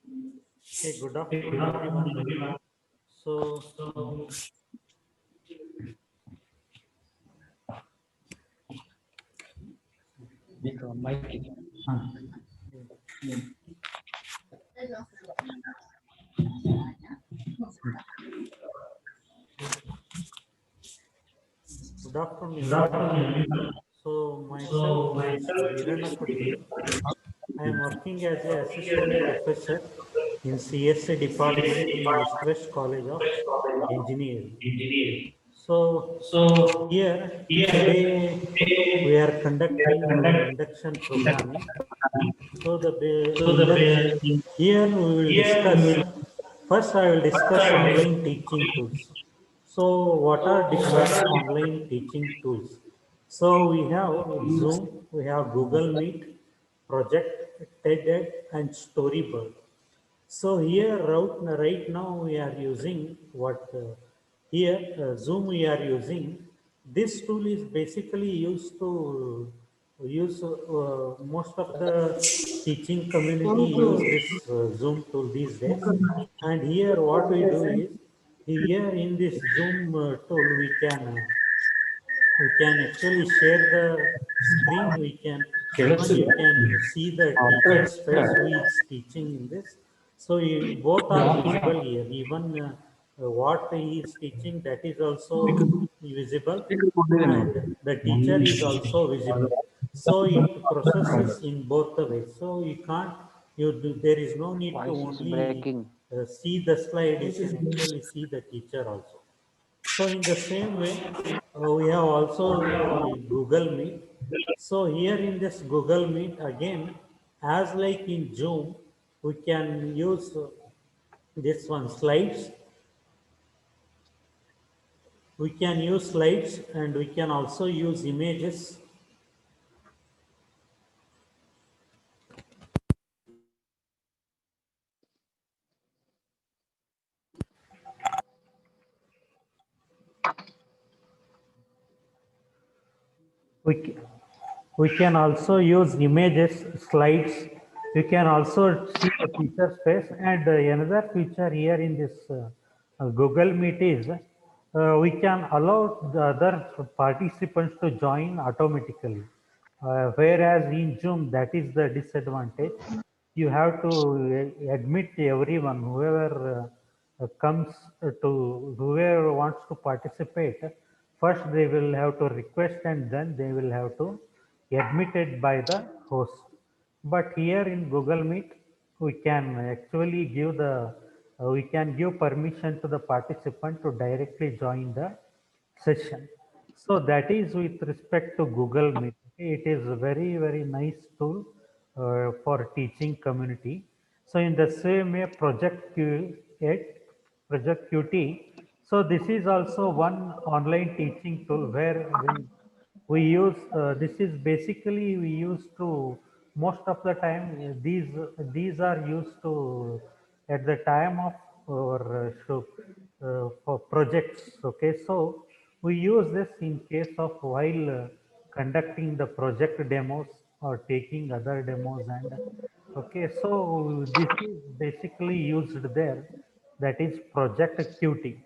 Hey, good afternoon, everyone. So, good afternoon, everyone. So, myself is Viranakutti. I am working as an assistant professor in CSC department in East West College of Engineering. So, here today we are conducting induction programming. So, induction here we will discuss. First, I will discuss online teaching tools. So, what are different online teaching tools? So, we have Zoom, we have Google Meet, Project, TED, and Storyboard. So, here right now we are using Zoom we are using. This tool is basically used to use most of the teaching community use this Zoom tool these days. And here what we do is here in this Zoom tool we can actually share the screen. We can even you can see the teacher's face who is teaching in this. So both are visible here. Even what he is teaching, that is also visible, and the teacher is also visible. So it processes in both the ways. So you can't there is no need to Voice is only breaking. see the slide. You can actually see the teacher also. So in the same way, we have also Google Meet. So here in this Google Meet again, as like in Zoom, we can use this one slides. We can use slides and we can also use images. We, ca- we can also use images, slides. You can also see the teacher's face. And another feature here in this Google Meet is we can allow the other participants to join automatically. Whereas in Zoom, that is the disadvantage. You have to admit everyone, whoever comes to, whoever wants to participate. First, they will have to request and then they will have to admitted by the host. But here in Google Meet, we can actually give we can give permission to the participant to directly join the session. So that is with respect to Google Meet. It is a very, very nice tool for teaching community. So in the same way, Project Qt. So this is also one online teaching tool where we use this is basically we use to most of the time these are used to at the time of our for projects. Okay, so we use this in case of while conducting the project demos or taking other demos. And okay, so this is basically used there, that is Project Qt.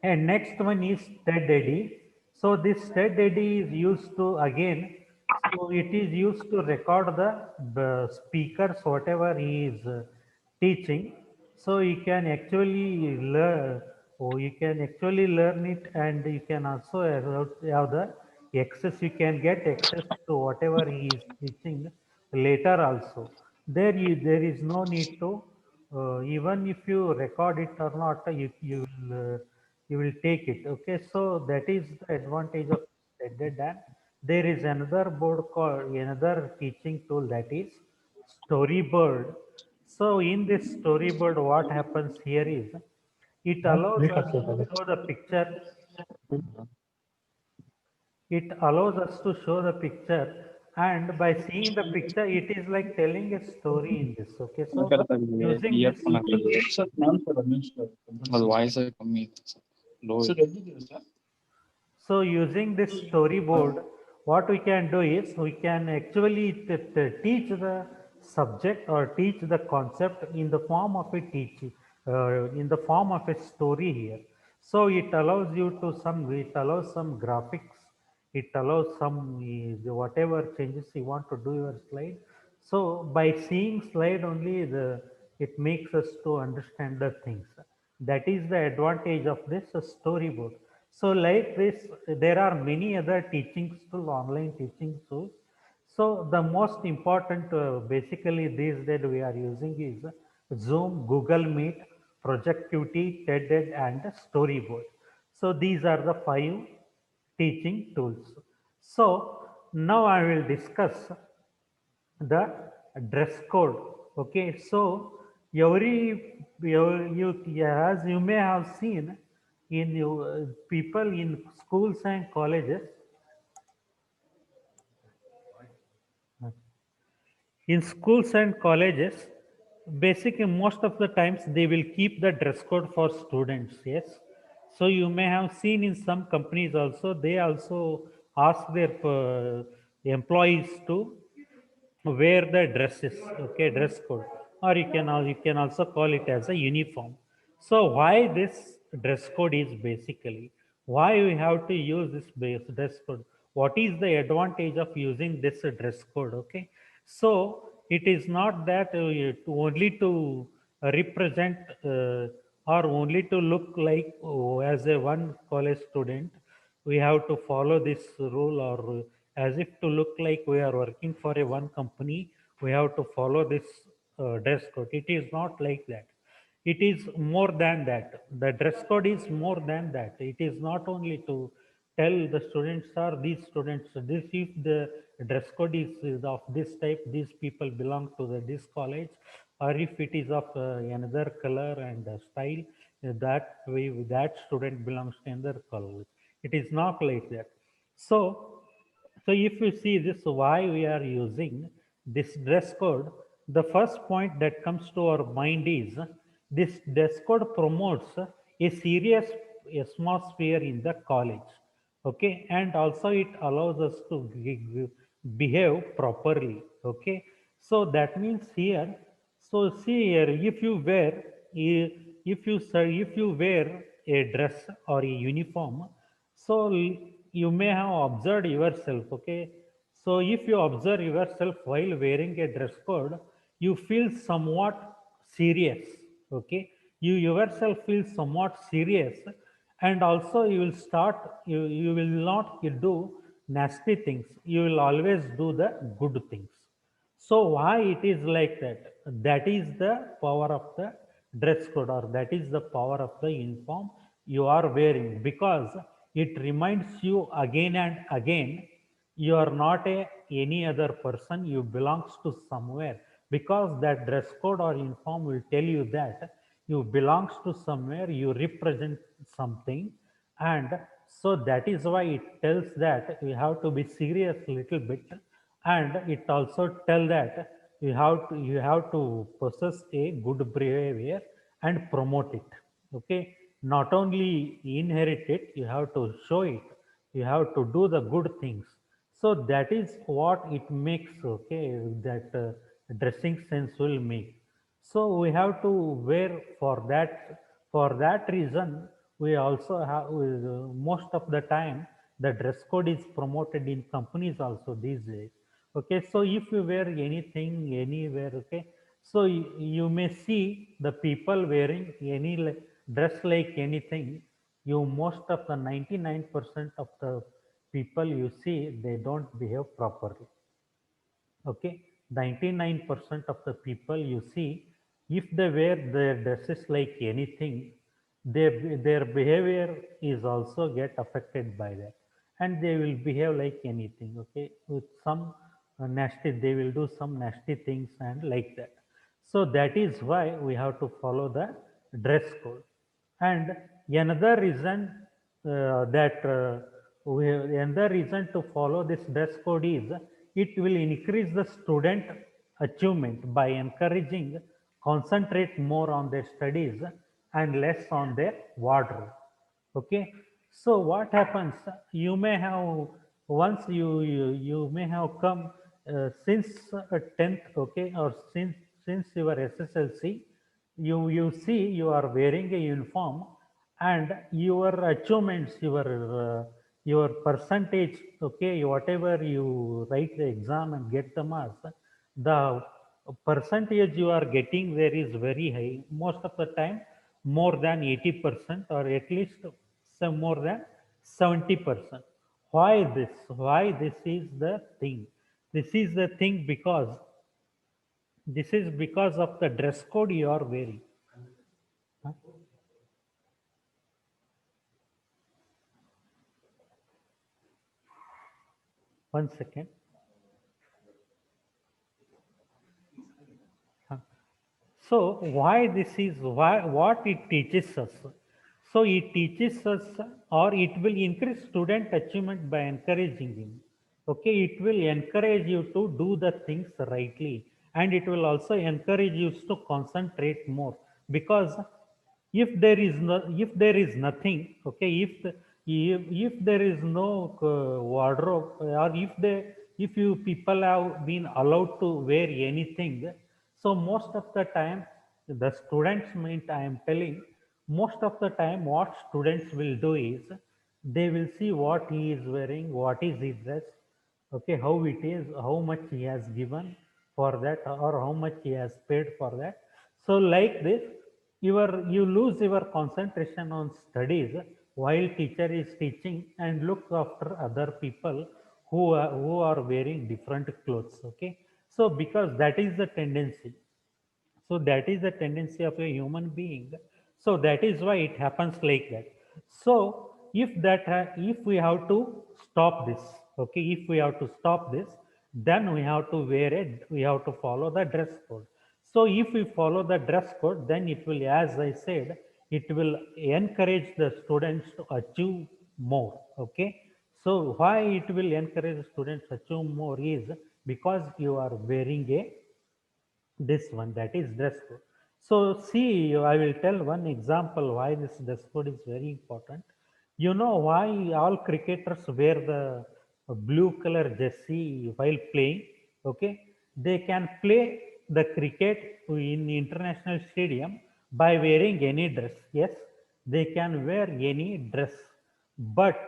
And next one is TED-AD. So this TED-AD is used to again, so it is used to record the speakers, whatever he is teaching. So you can actually learn, or you can actually learn it, and you can also have the access. You can get access to whatever he is teaching later also. There is no need to even if you record it or not, you will take it. Okay, so that is the advantage of TED. And there is another board called another teaching tool, that is Storyboard. So in this Storyboard, what happens here is it allows us to show the picture. It allows us to show the picture, and by seeing the picture, it is like telling a story in this. Okay, so using this, earphone ಹಾಕಿದ್ರು ಅದು voice ಕಮ್ಮಿ ಇತ್ತು sir low so using this storyboard, what we can do is we can actually teach the subject or teach the concept in the form of a in the form of a story here. So it allows you to it allows some graphics, it allows some whatever changes you want to do your slide. So by seeing slide only, it makes us to understand the things. That is the advantage of this storyboard. So like this, there are many other teaching tools, online teaching tools. So the most important, basically these days we are using is Zoom, Google Meet, Projectivity, TED, and Storyboard. So these are the 5 teaching tools. So now I will discuss the dress code. Okay, so as you may have seen in people in schools and colleges, in schools and colleges, basically most of the times they will keep the dress code for students. Yes, so you may have seen in some companies also, they also ask their employees to wear the dresses, okay, dress code, or you can also call it as a uniform. So why this dress code is basically, why we have to use this base dress code, what is the advantage of using this dress code? Okay, so it is not that only to represent or only to look like, oh, as a one college student we have to follow this rule, or as if to look like we are working for a one company we have to follow this dress code. It is not like that. It is more than that. The dress code is more than that. It is not only to tell the students or these students this, if the dress code is of this type, these people belong to this college, or if it is of another color and style, that way that student belongs to another college. It is not like that. So if you see this, why we are using this dress code, the first point that comes to our mind is this dress code promotes a serious atmosphere in the college. Okay, and also it allows us to behave properly. Okay, so that means here, so see here, if you wear if you wear a dress or a uniform, so you may have observed yourself. Okay, so if you observe yourself while wearing a dress code, you feel somewhat serious. Okay, you yourself feel somewhat serious, and also you will start, you will not do nasty things, you will always do the good things. So why it is like that? That is the power of the dress code, or that is the power of the uniform you are wearing, because it reminds you again and again you are not any other person, you belongs to somewhere, because that dress code or uniform will tell you that you belongs to somewhere, you represent something. And so that is why it tells that you have to be serious little bit, and it also tell that you have to possess a good behavior and promote it. Okay, not only inherit it, you have to show it, you have to do the good things. So that is what it makes. Okay, that dressing sense will make. So we have to wear for that. For that reason, we also have, most of the time the dress code is promoted in companies also these days. Okay, so if you wear anything anywhere, okay, so you may see the people wearing any dress like anything, you most of the 99% of the people you see, they don't behave properly. Okay, 99% of the people you see, if they wear their dresses like anything, their behavior is also get affected by that, and they will behave like anything. Okay, with some nasty, they will do some nasty things and like that. So that is why we have to follow the dress code. And another reason that another reason to follow this dress code is it will increase the student achievement by encouraging concentrate more on their studies and less on their wardrobe. Okay, so what happens, you may have, once you may have come since 10th, okay, or since your SSLC, you see you are wearing a uniform, and your achievements, your percentage, okay, whatever you write the exam and get the marks, the percentage you are getting there is very high, most of the time more than 80%, or at least some more than 70%. Why this? Why this is the thing? This is the thing because this is because of the dress code you are wearing. Huh? One second. Huh? So why this is, why what it teaches us? So it teaches us, or it will increase student achievement by encouraging him. Okay, it will encourage you to do the things rightly, and it will also encourage you to concentrate more, because if there is no, if there is nothing, okay, if there is no wardrobe, or if you people have been allowed to wear anything, so most of the time the students meant, I am telling, most of the time what students will do is they will see what he is wearing, what is his dress, okay, how it is, how much he has given for that, or how much he has paid for that. So like this, you lose your concentration on studies while teacher is teaching, and look after other people who are wearing different clothes, okay. So because that is the tendency, so that is the tendency of a human being. So that is why it happens like that. So if we have to stop this, okay, if we have to stop this, then we have to wear it, we have to follow the dress code. So if we follow the dress code, then it will, as I said, it will encourage the students to achieve more, okay. So why it will encourage students to achieve more is because you are wearing a this one, that is dress code. So see, I will tell one example why this dress code is very important. You know why all cricketers wear the blue color jersey while playing? Okay, they can play the cricket in international stadium by wearing any dress. Yes, they can wear any dress, but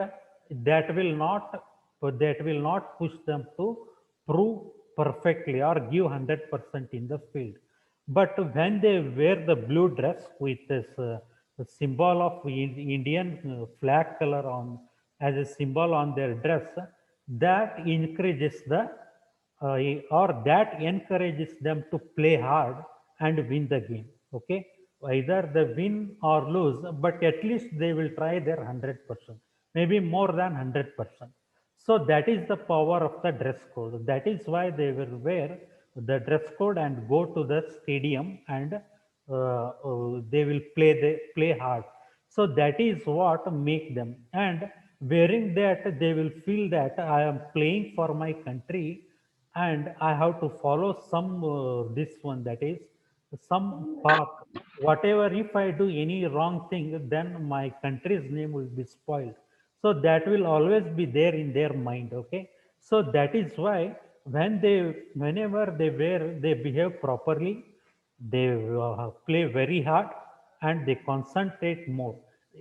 that will not, that will not push them to prove perfectly or give 100% in the field. But when they wear the blue dress with this symbol of Indian flag color on, as a symbol on their dress, that increases the or that encourages them to play hard and win the game. Okay, either they win or lose, but at least they will try their 100%, maybe more than 100%. So that is the power of the dress code. That is why they will wear the dress code and go to the stadium, and they will play hard. So that is what make them, and wearing that they will feel that I am playing for my country, and I have to follow some this one, that is some path. Whatever, if I do any wrong thing, then my country's name will be spoiled. So that will always be there in their mind, okay. So that is why whenever they wear, they behave properly, they play very hard, and they concentrate more.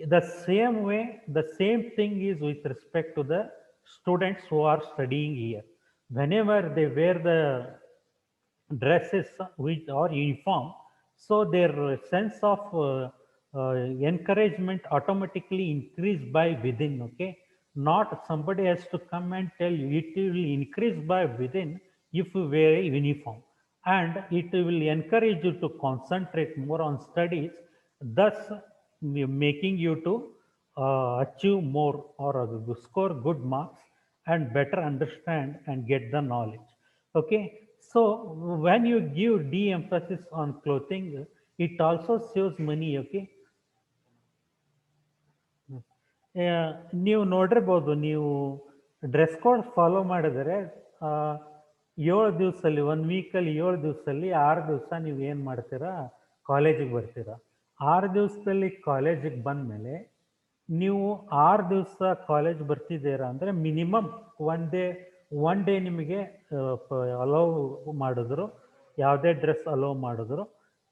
The same way, the same thing is with respect to the students who are studying here. Whenever they wear the dresses with or uniform, so their sense of encouragement automatically increase by within, okay. Not somebody has to come and tell you, it will increase by within if you wear a uniform, and it will encourage you to concentrate more on studies, thus making you to achieve more, or score good marks, and better understand and get the knowledge, okay. So when you give de-emphasis on clothing, it also saves money, okay. ನೀವು ನೋಡಿರ್ಬೋದು, ನೀವು dress code follow ಮಾಡಿದರೆ 7 ದಿವಸಲ್ಲಿ, 1 ವೀಕಲ್ಲಿ 7 ದಿವಸಲ್ಲಿ 6 ದಿವಸ ನೀವು ಏನು ಮಾಡ್ತೀರಾ, ಕಾಲೇಜಿಗೆ ಬರ್ತೀರಾ. 6 ದಿವಸದಲ್ಲಿ ಕಾಲೇಜಿಗೆ ಬಂದಮೇಲೆ ನೀವು 6 ದಿವಸ ಕಾಲೇಜ್ ಬರ್ತಿದ್ದೀರಾ ಅಂದರೆ ಮಿನಿಮಮ್ ಒನ್ ಡೇ ನಿಮಗೆ ಅಲೋ ಮಾಡಿದ್ರು, ಯಾವುದೇ ಡ್ರೆಸ್ ಅಲೋ ಮಾಡಿದ್ರು,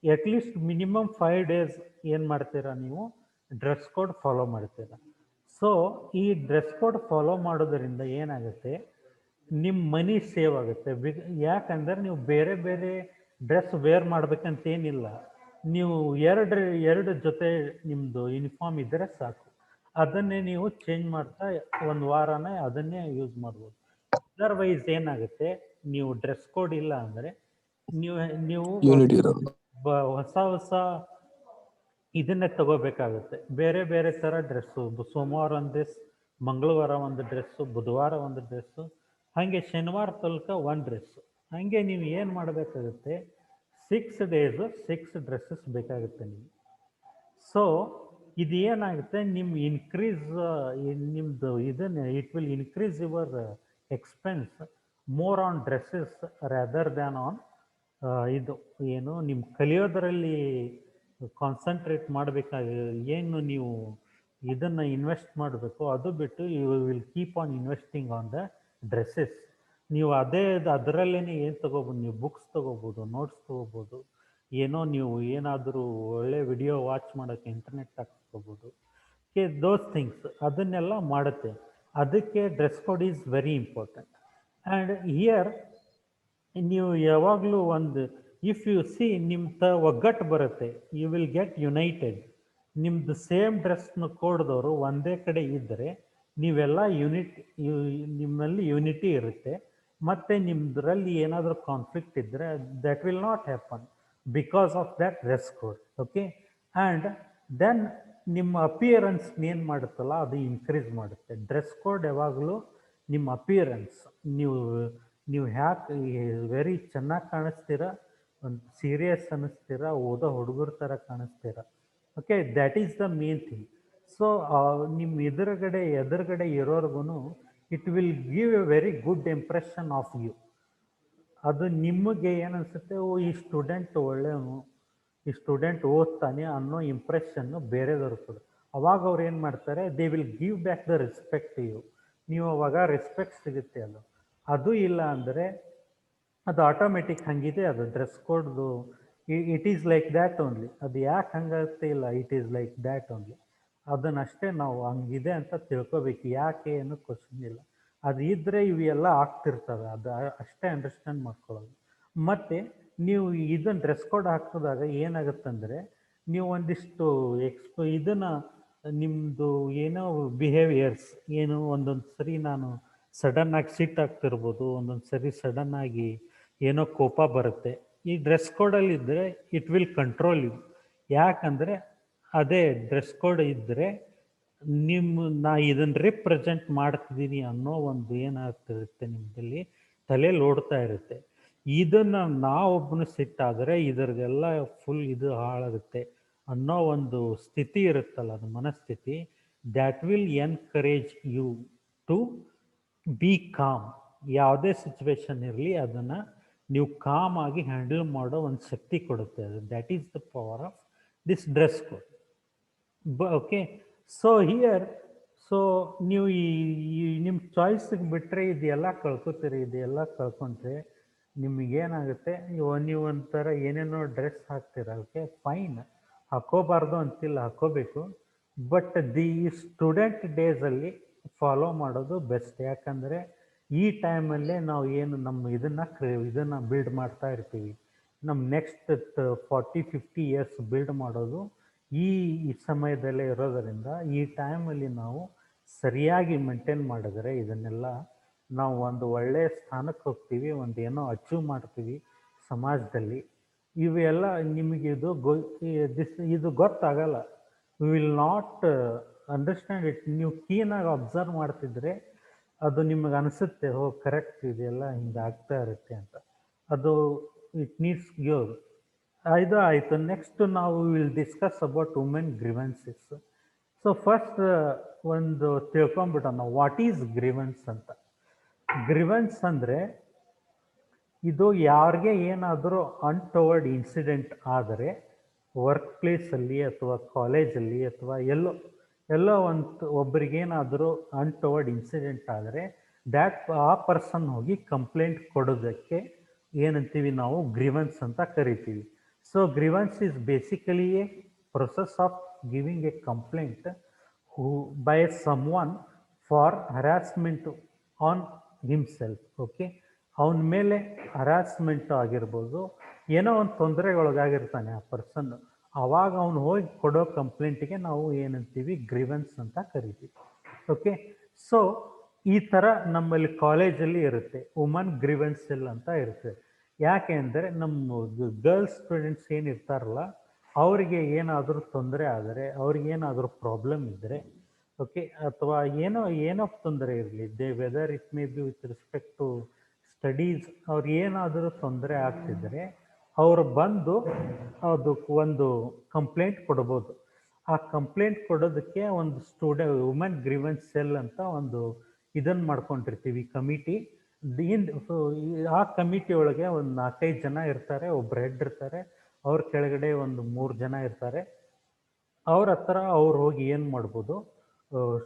ಅಟ್ಲೀಸ್ಟ್ ಮಿನಿಮಮ್ 5 ಡೇಸ್ ಏನು ಮಾಡ್ತೀರಾ ನೀವು ಡ್ರೆಸ್ ಕೋಡ್ ಫಾಲೋ ಮಾಡ್ತೀರಾ. ಸೊ ಈ ಡ್ರೆಸ್ ಕೋಡ್ ಫಾಲೋ ಮಾಡೋದರಿಂದ ಏನಾಗುತ್ತೆ, ನಿಮ್ಮ ಮನಿ ಸೇವ್ ಆಗುತ್ತೆ. ಯಾಕಂದರೆ ನೀವು ಬೇರೆ ಬೇರೆ ಡ್ರೆಸ್ ವೇರ್ ಮಾಡ್ಬೇಕಂತೇನಿಲ್ಲ. ನೀವು ಎರಡು ಜೊತೆ ನಿಮ್ಮದು ಯೂನಿಫಾರ್ಮ್ ಇದ್ದರೆ ಸಾಕು, ಅದನ್ನೇ ನೀವು ಚೇಂಜ್ ಮಾಡ್ತಾ ಒಂದು ವಾರನೇ ಅದನ್ನೇ ಯೂಸ್ ಮಾಡ್ಬೋದು. ಅದರ್ವೈಸ್ ಏನಾಗುತ್ತೆ, ನೀವು ಡ್ರೆಸ್ ಕೋಡ್ ಇಲ್ಲ ಅಂದರೆ ನೀವು ನೀವು ಹೊಸ ಹೊಸ ಇದನ್ನೇ ತಗೋಬೇಕಾಗುತ್ತೆ. ಬೇರೆ ಬೇರೆ ಥರ ಡ್ರೆಸ್ಸು, ಸೋಮವಾರ ಒಂದು ಡ್ರೆಸ್, ಮಂಗಳವಾರ ಒಂದು ಡ್ರೆಸ್ಸು, ಬುಧವಾರ ಒಂದು ಡ್ರೆಸ್ಸು, ಹಾಗೆ ಶನಿವಾರ ತನಕ ಒಂದು ಡ್ರೆಸ್ಸು. ಹಾಗೆ ನೀವು ಏನು ಮಾಡಬೇಕಾಗುತ್ತೆ, 6 ಡೇಸು 6 ಡ್ರೆಸ್ಸಸ್ ಬೇಕಾಗುತ್ತೆ ನಿಮಗೆ. ಸೊ ಇದು ಏನಾಗುತ್ತೆ, ನಿಮ್ಮ ಇನ್ಕ್ರೀಸ್ ನಿಮ್ಮದು ಇದನ್ನು it will increase your expense more on dresses rather than on ಇದು ಏನು ನಿಮ್ಮ ಕಲಿಯೋದರಲ್ಲಿ ಕಾನ್ಸಂಟ್ರೇಟ್ ಮಾಡಬೇಕಾಗಿ ಏನು ನೀವು ಇದನ್ನು ಇನ್ವೆಸ್ಟ್ ಮಾಡಬೇಕು, ಅದು ಬಿಟ್ಟು you will keep on investing on the dresses. ನೀವು ಅದರಲ್ಲೇ ಏನು ತೊಗೋಬೋದು, ನೀವು ಬುಕ್ಸ್ ತೊಗೋಬೋದು, ನೋಟ್ಸ್ ತೊಗೋಬೋದು, ಏನೋ ನೀವು ಏನಾದರೂ ಒಳ್ಳೆ ವಿಡಿಯೋ ವಾಚ್ ಮಾಡೋಕ್ಕೆ ಇಂಟರ್ನೆಟ್ ಹಾಕ್ಸ್ಕೋಬೋದು. ದೋಸ್ ಥಿಂಗ್ಸ್ ಅದನ್ನೆಲ್ಲ ಮಾಡುತ್ತೆ. ಅದಕ್ಕೆ dress code is very important. And here ನೀವು ಯಾವಾಗಲೂ ಒಂದು ಇಫ್ ಯು ಸಿ ನಿಮ್ಮ ಒಗ್ಗಟ್ಟು ಬರುತ್ತೆ, ಯು ವಿಲ್ ಗೆಟ್ ಯುನೈಟೆಡ್. ನಿಮ್ಮದು ಸೇಮ್ ಡ್ರೆಸ್ನ ಕೋಡ್ದವರು ಒಂದೇ ಕಡೆ ಇದ್ದರೆ ನೀವೆಲ್ಲ ನಿಮ್ಮಲ್ಲಿ ಯೂನಿಟಿ ಇರುತ್ತೆ. ಮತ್ತು ನಿಮ್ಮದ್ರಲ್ಲಿ ಏನಾದರೂ ಕಾನ್ಫ್ಲಿಕ್ಟ್ ಇದ್ದರೆ that will not happen because of that dress code. Okay, and then ನಿಮ್ಮ ಅಪಿಯರೆನ್ಸ್ ಏನು ಮಾಡುತ್ತಲ್ಲ ಅದು ಇನ್ಕ್ರೀಸ್ ಮಾಡುತ್ತೆ. ಡ್ರೆಸ್ ಕೋಡ್ ಯಾವಾಗಲೂ ನಿಮ್ಮ ಅಪಿಯರೆನ್ಸ್, ನೀವು ಹ್ಯಾಕೆ ವೆರಿ ಚೆನ್ನಾಗಿ ಕಾಣಿಸ್ತೀರ, ಒಂದು ಸೀರಿಯಸ್ ಅನ್ನಿಸ್ತೀರ, ಓದೋ ಹುಡುಗರ ಥರ ಕಾಣಿಸ್ತೀರ. Okay, that is the main thing. So ನಿಮ್ಮ ಎದುರುಗಡೆ ಇರೋರ್ಗು it will give a very good impression of you. ಅದು ನಿಮಗೆ ಏನನ್ಸುತ್ತೆ, ಈ ಸ್ಟೂಡೆಂಟ್ ಒಳ್ಳೆಯವನು, ಈ ಸ್ಟೂಡೆಂಟ್ ಓದ್ತಾನೆ ಅನ್ನೋ ಇಂಪ್ರೆಷನ್ನು ಬೇರೆದವ್ರು ಕೊಡು. ಅವಾಗ ಅವ್ರು ಏನು ಮಾಡ್ತಾರೆ, they will give back the respect you. ನೀವು ಅವಾಗ ರೆಸ್ಪೆಕ್ಟ್ ಸಿಗುತ್ತೆ. ಅದು ಇಲ್ಲ ಅಂದರೆ ಅದು ಆಟೋಮೆಟಿಕ್ ಹಂಗಿದೆ. ಅದು ಡ್ರೆಸ್ ಕೋಡ್ದು it is like that only. ಅದು ಯಾಕೆ ಹಂಗಾಗುತ್ತೆ ಇಲ್ಲ, it is like that only. ಅದನ್ನಷ್ಟೇ ನಾವು ಹಂಗಿದೆ ಅಂತ ತಿಳ್ಕೊಬೇಕು. ಯಾಕೆ ಅನ್ನೋ ಕ್ವಶನ್ ಇಲ್ಲ, ಅದು ಇದ್ದರೆ ಇವೆಲ್ಲ ಆಗ್ತಿರ್ತವೆ. ಅದು ಅಷ್ಟೇ ಅಂಡರ್ಸ್ಟ್ಯಾಂಡ್ ಮಾಡ್ಕೊಳ್ಳೋದು. ಮತ್ತು ನೀವು ಇದನ್ನು ಡ್ರೆಸ್ ಕೋಡ್ ಹಾಕಿದಾಗ ಏನಾಗುತ್ತಂದರೆ, ನೀವು ಒಂದಿಷ್ಟು ಇದನ್ನು ನಿಮ್ಮದು ಏನೋ ಬಿಹೇವಿಯರ್ಸ್ ಏನು, ಒಂದೊಂದು ಸರಿ ನಾನು ಸಡನ್ನಾಗಿ ಸಿಟ್ಟಾಗ್ತಿರ್ಬೋದು, ಒಂದೊಂದು ಸರಿ ಸಡನ್ನಾಗಿ ಏನೋ ಕೋಪ ಬರುತ್ತೆ. ಈ ಡ್ರೆಸ್ ಕೋಡಲ್ಲಿದ್ದರೆ ಇಟ್ ವಿಲ್ ಕಂಟ್ರೋಲ್ ಯು. ಯಾಕಂದರೆ ಅದೇ ಡ್ರೆಸ್ ಕೋಡ್ ಇದ್ದರೆ ನಾ ಇದನ್ನು ರಿಪ್ರೆಸೆಂಟ್ ಮಾಡ್ತಿದ್ದೀನಿ ಅನ್ನೋ ಒಂದು ಏನಾಗ್ತಿರುತ್ತೆ, ನಿಮ್ಮದಲ್ಲಿ ತಲೆಯಲ್ಲಿ ಓಡ್ತಾ ಇರುತ್ತೆ. ಇದನ್ನು ನಾವೊಬ್ಬನು ಸಿಟ್ಟಾದರೆ ಇದರಿಗೆಲ್ಲ ಫುಲ್ ಇದು ಹಾಳಾಗುತ್ತೆ ಅನ್ನೋ ಒಂದು ಸ್ಥಿತಿ ಇರುತ್ತಲ್ಲ, ಅದು ಮನಸ್ಥಿತಿ. That will encourage you to be calm. ಯಾವುದೇ ಸಿಚುವೇಶನ್ ಇರಲಿ ಅದನ್ನು ನೀವು ಕಾಮ್ ಆಗಿ ಹ್ಯಾಂಡಲ್ ಮಾಡೋ ಒಂದು ಶಕ್ತಿ ಕೊಡುತ್ತೆ ಅದು. That is the power of this dress code. Okay, so here ನೀವು ನಿಮ್ಮ ಚಾಯ್ಸಿಗೆ ಬಿಟ್ಟರೆ ಇದೆಲ್ಲ ಕಳ್ಕೊತೀರಿ. ಇದೆಲ್ಲ ಕಳ್ಕೊಂಡ್ರೆ ನಿಮಗೇನಾಗುತ್ತೆ, ನೀವು ಒಂಥರ ಏನೇನೋ ಡ್ರೆಸ್ ಹಾಕ್ತೀರ. ಓಕೆ, ಫೈನ್, ಹಾಕೋಬಾರ್ದು ಅಂತಿಲ್ಲ, ಹಾಕೋಬೇಕು. ಬಟ್ ಸ್ಟೂಡೆಂಟ್ ಡೇಸಲ್ಲಿ ಫಾಲೋ ಮಾಡೋದು ಬೆಸ್ಟ್. ಯಾಕಂದರೆ ಈ ಟೈಮಲ್ಲೇ ನಾವು ಏನು ಇದನ್ನು ಬಿಲ್ಡ್ ಮಾಡ್ತಾ ಇರ್ತೀವಿ. ನಮ್ಮ ನೆಕ್ಸ್ಟ್ 40-50 ಇಯರ್ಸ್ ಬಿಲ್ಡ್ ಮಾಡೋದು ಈ ಸಮಯದಲ್ಲೇ ಇರೋದರಿಂದ ಈ ಟೈಮಲ್ಲಿ ನಾವು ಸರಿಯಾಗಿ ಮೇಂಟೈನ್ ಮಾಡಿದ್ರೆ ಇದನ್ನೆಲ್ಲ ನಾವು ಒಂದು ಒಳ್ಳೆಯ ಸ್ಥಾನಕ್ಕೆ ಹೋಗ್ತೀವಿ, ಒಂದು ಏನೋ ಅಚೀವ್ ಮಾಡ್ತೀವಿ ಸಮಾಜದಲ್ಲಿ. ಇವೆಲ್ಲ ನಿಮಗೆ ಇದು ಗೊತ್ತಾಗಲ್ಲ. We will not understand it. ನೀವು ಕ್ಲೀನಾಗಿ ಅಬ್ಸರ್ವ್ ಮಾಡ್ತಿದ್ರೆ ಅದು ನಿಮಗೆ ಅನಿಸುತ್ತೆ, ಓ ಕರೆಕ್ಟ್, ಇದೆಲ್ಲ ಹಿಂಗೆ ಆಗ್ತಾ ಇರುತ್ತೆ ಅಂತ. ಅದು ಇಟ್ ನೀಡ್ಸ್ ಗಿವ್. ಇದು ಆಯಿತು. ನೆಕ್ಸ್ಟ್ ನಾವು will discuss about women grievances. So first ಒಂದು ತಿಳ್ಕೊಂಬಿಡೋಣ, ವಾಟ್ ಈಸ್ ಗ್ರೀವೆನ್ಸ್ ಅಂತ. ಗ್ರೀವೆನ್ಸ್ ಅಂದರೆ ಇದು ಯಾರಿಗೆ ಏನಾದರೂ ಅನ್ಟವರ್ಡ್ ಇನ್ಸಿಡೆಂಟ್ ಆದರೆ ವರ್ಕ್ ಪ್ಲೇಸಲ್ಲಿ ಅಥವಾ ಕಾಲೇಜಲ್ಲಿ ಅಥವಾ ಎಲ್ಲೋ ಒಬ್ಬರಿಗೇನಾದರೂ ಅನ್ಟವರ್ಡ್ ಇನ್ಸಿಡೆಂಟ್ ಆದರೆ ದ್ಯಾಟ್ ಆ ಪರ್ಸನ್ ಹೋಗಿ ಕಂಪ್ಲೇಂಟ್ ಕೊಡೋದಕ್ಕೆ ಏನಂತೀವಿ ನಾವು ಗ್ರೀವೆನ್ಸ್ ಅಂತ ಕರಿತೀವಿ. So grievance is basically A process of giving A complaint by someone for harassment on himself. Okay, ಅವನ ಮೇಲೆ ಹರಾಸ್ಮೆಂಟ್ ಆಗಿರ್ಬೋದು, ಏನೋ ಒಂದು ತೊಂದರೆಗೊಳಗಾಗಿರ್ತಾನೆ ಆ ಪರ್ಸನ್, ಆವಾಗ ಅವನು ಹೋಗಿ ಕೊಡೋ ಕಂಪ್ಲೇಂಟಿಗೆ ನಾವು ಏನಂತೀವಿ ಗ್ರೀವೆನ್ಸ್ ಅಂತ ಕರಿತೀವಿ. ಓಕೆ, ಸೊ ಈ ಥರ ನಮ್ಮಲ್ಲಿ ಕಾಲೇಜಲ್ಲಿ ಇರುತ್ತೆ ವುಮನ್ ಗ್ರೀವೆನ್ಸ್ ಸೆಲ್ ಅಂತ ಇರುತ್ತೆ. ಯಾಕೆ ಅಂದರೆ ನಮ್ಮ ಗರ್ಲ್ಸ್ ಸ್ಟೂಡೆಂಟ್ಸ್ ಏನಿರ್ತಾರಲ್ಲ ಅವರಿಗೆ ಏನಾದರೂ ತೊಂದರೆ ಆದರೆ, ಅವ್ರಿಗೇನಾದರೂ ಪ್ರಾಬ್ಲಮ್ ಇದ್ದರೆ, ಓಕೆ, ಅಥವಾ ಏನೋ ತೊಂದರೆ ಇರಲಿ, whether it may be with respect to studies, ಅವ್ರಿಗೆ ಏನಾದರೂ ತೊಂದರೆ ಆಗ್ತಿದ್ರೆ ಅವರು ಬಂದು ಅದಕ್ಕೆ ಒಂದು ಕಂಪ್ಲೇಂಟ್ ಕೊಡ್ಬೋದು. ಆ ಕಂಪ್ಲೇಂಟ್ ಕೊಡೋದಕ್ಕೆ ಒಂದು ವುಮೆನ್ ಗ್ರೀವೆನ್ಸ್ ಸೆಲ್ ಅಂತ ಒಂದು ಇದನ್ನು ಮಾಡ್ಕೊಂಡಿರ್ತೀವಿ, ಕಮಿಟಿ. ಆ ಕಮಿಟಿ ಒಳಗೆ ಒಂದು 4-5 ಜನ ಇರ್ತಾರೆ, ಒಬ್ರು ಹೆಡ್ ಇರ್ತಾರೆ, ಅವ್ರ ಕೆಳಗಡೆ ಒಂದು 3 ಜನ ಇರ್ತಾರೆ. ಅವ್ರ ಹತ್ರ ಅವ್ರು ಹೋಗಿ ಏನು ಮಾಡ್ಬೋದು,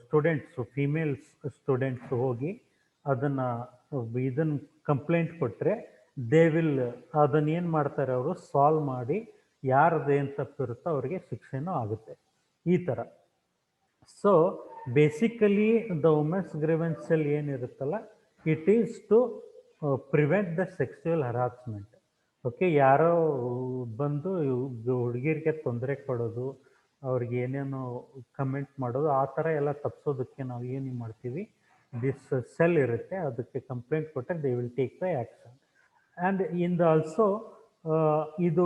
ಸ್ಟೂಡೆಂಟ್ಸು, ಫಿಮೇಲ್ಸ್ ಸ್ಟೂಡೆಂಟ್ಸ್ ಹೋಗಿ ಇದನ್ನು ಕಂಪ್ಲೇಂಟ್ ಕೊಟ್ಟರೆ ದೇ ವಿಲ್ ಅದನ್ನು ಏನು ಮಾಡ್ತಾರೆ, ಅವರು ಸಾಲ್ವ್ ಮಾಡಿ ಯಾರದ್ದು ಏನು ತಪ್ಪಿರುತ್ತೋ ಅವ್ರಿಗೆ ಶಿಕ್ಷೆನೂ ಆಗುತ್ತೆ, ಈ ಥರ. So basically the women's grievance cell ಏನಿರುತ್ತಲ್ಲ, it is to prevent the sexual harassment. Okay, ಯಾರೋ ಬಂದು ಹುಡುಗಿರಿಗೆ ತೊಂದರೆ ಕೊಡೋದು, ಅವ್ರಿಗೆ ಏನೇನೋ ಕಮೆಂಟ್ ಮಾಡೋದು, ಆ ಥರ ಎಲ್ಲ ತಪ್ಪಿಸೋದಕ್ಕೆ ನಾವು ಏನು ಮಾಡ್ತೀವಿ, ದಿಸ್ ಸೆಲ್ ಇರುತ್ತೆ, ಅದಕ್ಕೆ ಕಂಪ್ಲೇಂಟ್ ಕೊಟ್ಟರೆ they will take the action. And in the also ಇದು